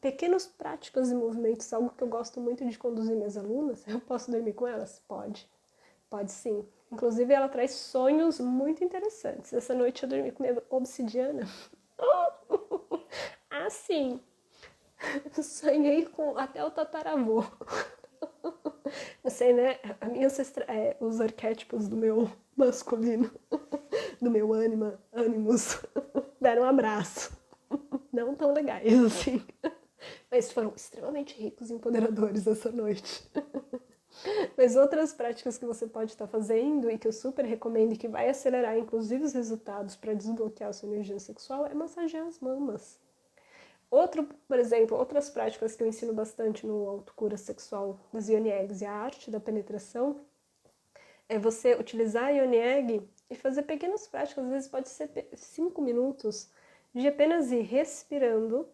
pequenas práticas e movimentos, algo que eu gosto muito de conduzir minhas alunas. Eu posso dormir com elas? Pode. Pode sim. Inclusive, ela traz sonhos muito interessantes. Essa noite eu dormi com minha obsidiana. Ah, sim! Sonhei com até o tataravô. Não sei, né? A minha ancestra... os arquétipos do meu masculino, do meu animus, deram um abraço. Não tão legais assim, mas foram extremamente ricos e empoderadores essa noite. Mas outras práticas que você pode estar fazendo e que eu super recomendo e que vai acelerar inclusive os resultados para desbloquear a sua energia sexual é massagear as mamas. Por exemplo, outras práticas que eu ensino bastante no Autocura Sexual das Yoni Eggs e a arte da penetração é você utilizar a Yoni Egg e fazer pequenas práticas, às vezes pode ser 5 minutos, de apenas ir respirando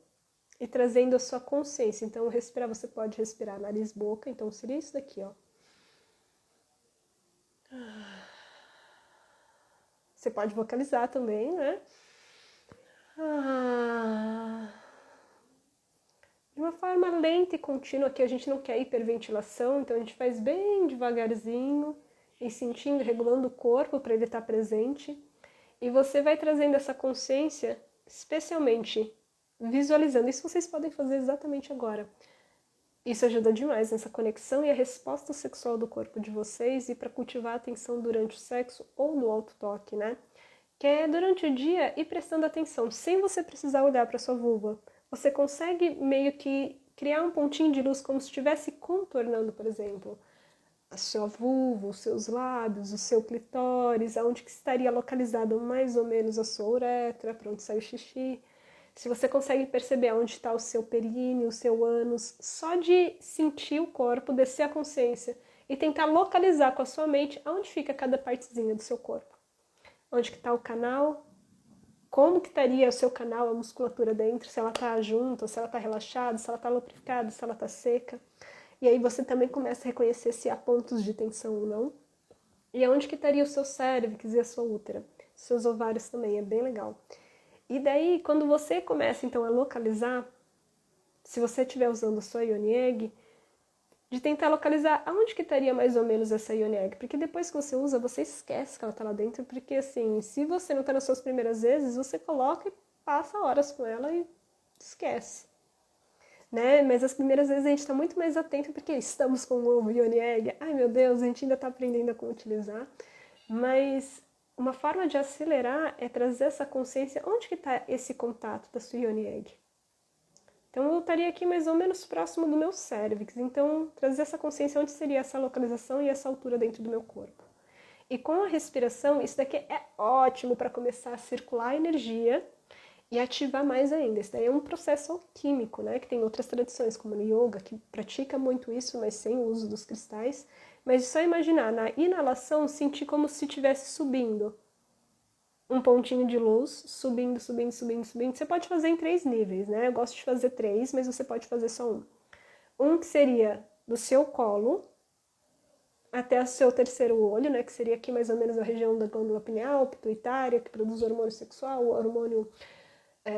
e trazendo a sua consciência. Então, respirar, você pode respirar nariz, boca, então seria isso daqui, ó. Você pode vocalizar também, né? De uma forma lenta e contínua, que a gente não quer hiperventilação, então a gente faz bem devagarzinho e sentindo, regulando o corpo para ele estar presente. E você vai trazendo essa consciência, especialmente visualizando. Isso vocês podem fazer exatamente agora. Isso ajuda demais nessa conexão e a resposta sexual do corpo de vocês e para cultivar a atenção durante o sexo ou no autotoque, né? Que é durante o dia ir prestando atenção, sem você precisar olhar para sua vulva. Você consegue meio que criar um pontinho de luz como se estivesse contornando, por exemplo, a sua vulva, os seus lábios, o seu clitóris, aonde que estaria localizado mais ou menos a sua uretra, para onde sai o xixi. Se você consegue perceber onde está o seu períneo, o seu ânus, só de sentir o corpo, descer a consciência e tentar localizar com a sua mente aonde fica cada partezinha do seu corpo. Onde que está o canal, como que estaria o seu canal, a musculatura dentro, se ela está junta, se ela está relaxada, se ela está lubrificada, se ela está seca. E aí você também começa a reconhecer se há pontos de tensão ou não. E onde que estaria o seu cérvix e a sua útera. Seus ovários também, é bem legal. E daí, quando você começa, então, a localizar, se você estiver usando a sua Yoni Egg, de tentar localizar aonde que estaria mais ou menos essa Yoni Egg. Porque depois que você usa, você esquece que ela está lá dentro. Porque, assim, se você não está nas suas primeiras vezes, você coloca e passa horas com ela e esquece. Né? Mas as primeiras vezes a gente está muito mais atento porque estamos com o ovo Yoni Egg. Ai, meu Deus, a gente ainda está aprendendo a como utilizar. Mas uma forma de acelerar é trazer essa consciência. Onde que está esse contato da sua Yoni Egg? Então eu estaria aqui mais ou menos próximo do meu cérvix. Então trazer essa consciência onde seria essa localização e essa altura dentro do meu corpo. E com a respiração, isso daqui é ótimo para começar a circular a energia e ativar mais ainda. Isso daí é um processo alquímico, né? Que tem outras tradições, como no yoga, que pratica muito isso, mas sem o uso dos cristais. Mas é só imaginar, na inalação, sentir como se estivesse subindo. Um pontinho de luz, subindo, subindo, subindo, subindo. Você pode fazer em 3 níveis, né? Eu gosto de fazer 3, mas você pode fazer só um. Um que seria do seu colo até o seu terceiro olho, né? Que seria aqui mais ou menos a região da glândula pineal, pituitária, que produz hormônio sexual, o hormônio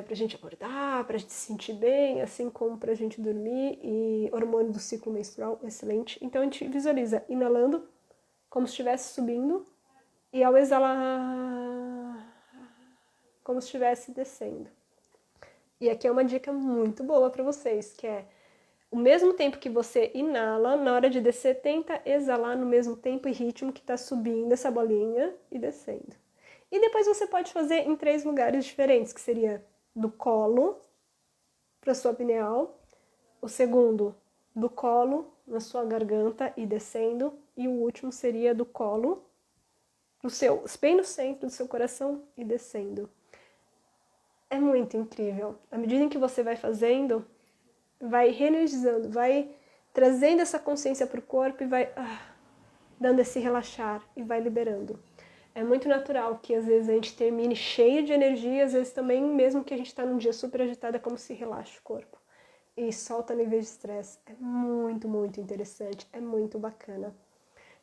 pra gente acordar, pra gente se sentir bem, assim como pra gente dormir, e hormônio do ciclo menstrual, excelente. Então a gente visualiza inalando como se estivesse subindo e ao exalar como se estivesse descendo. E aqui é uma dica muito boa para vocês, que é o mesmo tempo que você inala, na hora de descer, tenta exalar no mesmo tempo e ritmo que está subindo essa bolinha e descendo. E depois você pode fazer em 3 lugares diferentes, que seria do colo para sua pineal, o segundo do colo na sua garganta e descendo, e o último seria do colo bem no centro do seu coração e descendo. É muito incrível. À medida em que você vai fazendo, vai reenergizando, vai trazendo essa consciência para o corpo e vai dando esse relaxar e vai liberando. É muito natural que às vezes a gente termine cheio de energia, às vezes também, mesmo que a gente está num dia super agitado, é como se relaxa o corpo. E solta níveis de estresse. É muito, muito interessante, é muito bacana.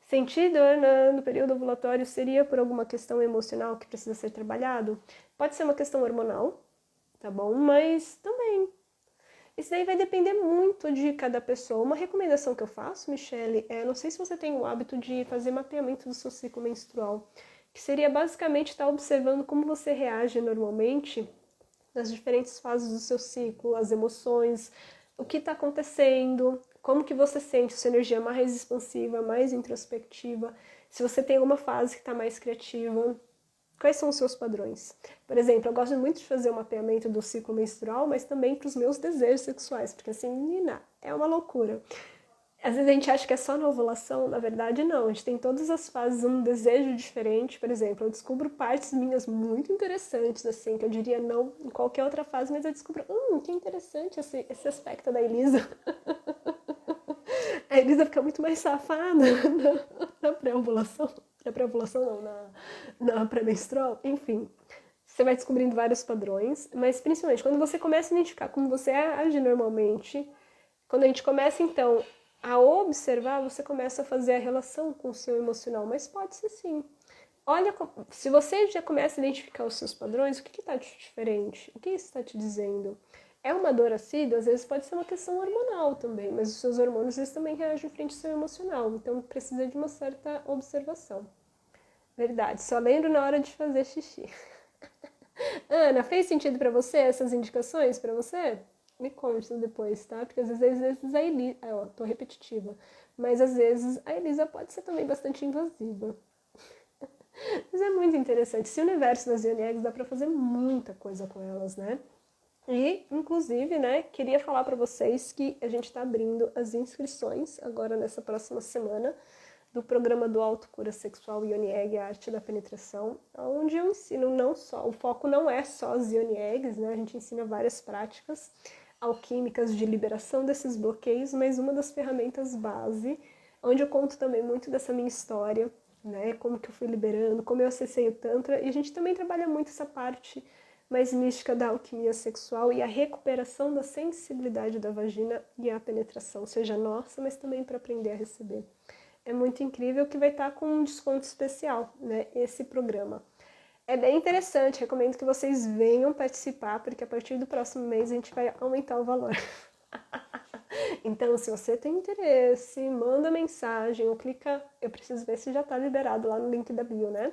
Sentir dor no período ovulatório seria por alguma questão emocional que precisa ser trabalhado? Pode ser uma questão hormonal, tá bom? Mas também. Isso daí vai depender muito de cada pessoa. Uma recomendação que eu faço, Michele, não sei se você tem o hábito de fazer mapeamento do seu ciclo menstrual, que seria basicamente estar observando como você reage normalmente nas diferentes fases do seu ciclo, as emoções, o que está acontecendo, como que você sente sua energia mais expansiva, mais introspectiva, se você tem alguma fase que está mais criativa, quais são os seus padrões. Por exemplo, eu gosto muito de fazer o mapeamento do ciclo menstrual, mas também para os meus desejos sexuais, porque assim, menina, é uma loucura. Às vezes a gente acha que é só na ovulação, na verdade não, a gente tem todas as fases um desejo diferente. Por exemplo, eu descubro partes minhas muito interessantes, assim, que eu diria não em qualquer outra fase, mas eu descubro, que interessante esse aspecto da Elisa. A Elisa fica muito mais safada na pré-ovulação. Na pré-ovulação não, na pré-menstrual, enfim. Você vai descobrindo vários padrões, mas principalmente quando você começa a identificar como você age normalmente, quando a gente começa então a observar, você começa a fazer a relação com o seu emocional, mas pode ser sim. Olha, se você já começa a identificar os seus padrões, o que está diferente? O que isso está te dizendo? É uma dor assídua? Às vezes pode ser uma questão hormonal também, mas os seus hormônios eles também reagem frente ao seu emocional, então precisa de uma certa observação. Verdade, só lembro na hora de fazer xixi. Ana, fez sentido pra você essas indicações pra você? Me conte depois, tá? Porque às vezes a Elisa... ó, tô repetitiva. Mas às vezes a Elisa pode ser também bastante invasiva. Mas é muito interessante. Esse universo das Yoniegs dá pra fazer muita coisa com elas, né? E, inclusive, né, queria falar para vocês que a gente está abrindo as inscrições agora nessa próxima semana do programa do Autocura Sexual Yoni Egg, a Arte da Penetração, onde eu ensino não só, o foco não é só as Yoni Eggs, né, a gente ensina várias práticas alquímicas de liberação desses bloqueios, mas uma das ferramentas base, onde eu conto também muito dessa minha história, né, como que eu fui liberando, como eu acessei o Tantra, e a gente também trabalha muito essa parte mais mística da alquimia sexual e a recuperação da sensibilidade da vagina e a penetração, seja nossa, mas também para aprender a receber. É muito incrível que vai estar com um desconto especial, né, esse programa. É bem interessante, recomendo que vocês venham participar, porque a partir do próximo mês a gente vai aumentar o valor. Então, se você tem interesse, manda mensagem ou clica, eu preciso ver se já está liberado lá no link da bio, né?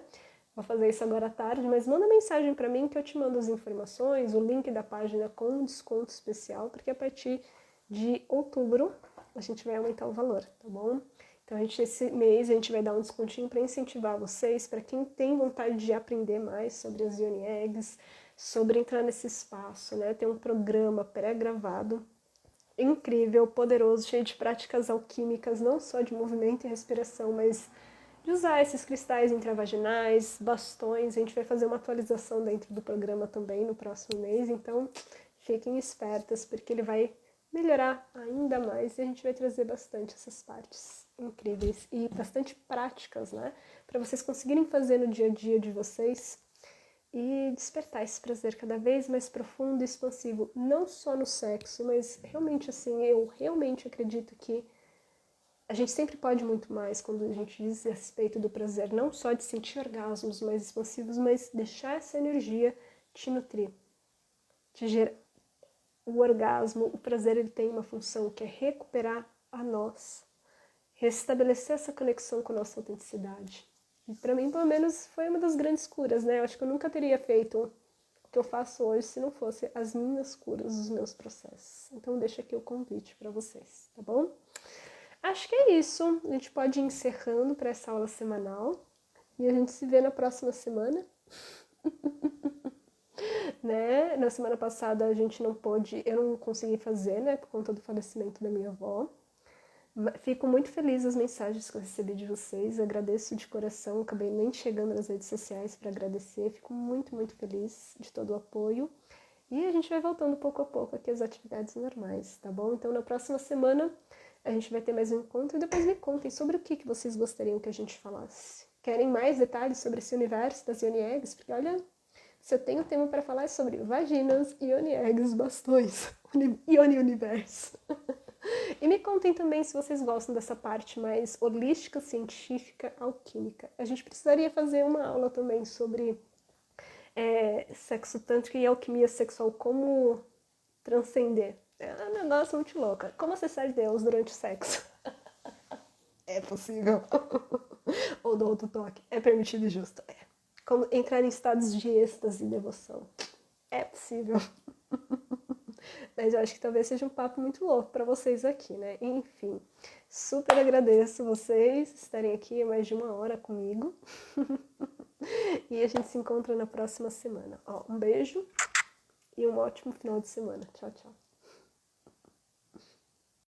Vou fazer isso agora à tarde, mas manda mensagem para mim que eu te mando as informações, o link da página com desconto especial, porque a partir de outubro a gente vai aumentar o valor, tá bom? Então, esse mês a gente vai dar um descontinho para incentivar vocês, para quem tem vontade de aprender mais sobre as Yoni Eggs, sobre entrar nesse espaço, né? Tem um programa pré-gravado incrível, poderoso, cheio de práticas alquímicas, não só de movimento e respiração, mas de usar esses cristais intravaginais, bastões. A gente vai fazer uma atualização dentro do programa também no próximo mês, então fiquem espertas, porque ele vai melhorar ainda mais e a gente vai trazer bastante essas partes incríveis e bastante práticas, né? Para vocês conseguirem fazer no dia a dia de vocês e despertar esse prazer cada vez mais profundo e expansivo, não só no sexo, mas realmente assim, eu realmente acredito que a gente sempre pode muito mais quando a gente diz a respeito do prazer, não só de sentir orgasmos mais expansivos, mas deixar essa energia te nutrir, te gerar. O orgasmo, o prazer, ele tem uma função que é recuperar a nós, restabelecer essa conexão com a nossa autenticidade. E para mim, pelo menos, foi uma das grandes curas, né? Eu acho que eu nunca teria feito o que eu faço hoje se não fosse as minhas curas, os meus processos. Então, deixa aqui o convite para vocês, tá bom? Acho que é isso. A gente pode ir encerrando para essa aula semanal. E a gente se vê na próxima semana. Né? Na semana passada a gente não pôde, eu não consegui fazer, né? Por conta do falecimento da minha avó. Fico muito feliz das mensagens que eu recebi de vocês. Agradeço de coração. Acabei nem chegando nas redes sociais para agradecer. Fico muito, muito feliz de todo o apoio. E a gente vai voltando pouco a pouco aqui às atividades normais, tá bom? Então, na próxima semana, a gente vai ter mais um encontro e depois me contem sobre o que vocês gostariam que a gente falasse. Querem mais detalhes sobre esse universo das Yoni Eggs? Porque, olha, se eu tenho tema para falar é sobre vaginas, Yoni Eggs, bastões, Yoni Universo. E me contem também se vocês gostam dessa parte mais holística, científica, alquímica. A gente precisaria fazer uma aula também sobre sexo tântrico e alquimia sexual, como transcender. É um negócio muito louco. Como acessar Deus durante o sexo? É possível. Ou do outro toque. É permitido e justo. É. Como entrar em estados de êxtase e devoção. É possível. Mas eu acho que talvez seja um papo muito louco para vocês aqui, né? Enfim, super agradeço vocês estarem aqui mais de 1 hora comigo. E a gente se encontra na próxima semana. Ó, um beijo e um ótimo final de semana. Tchau, tchau.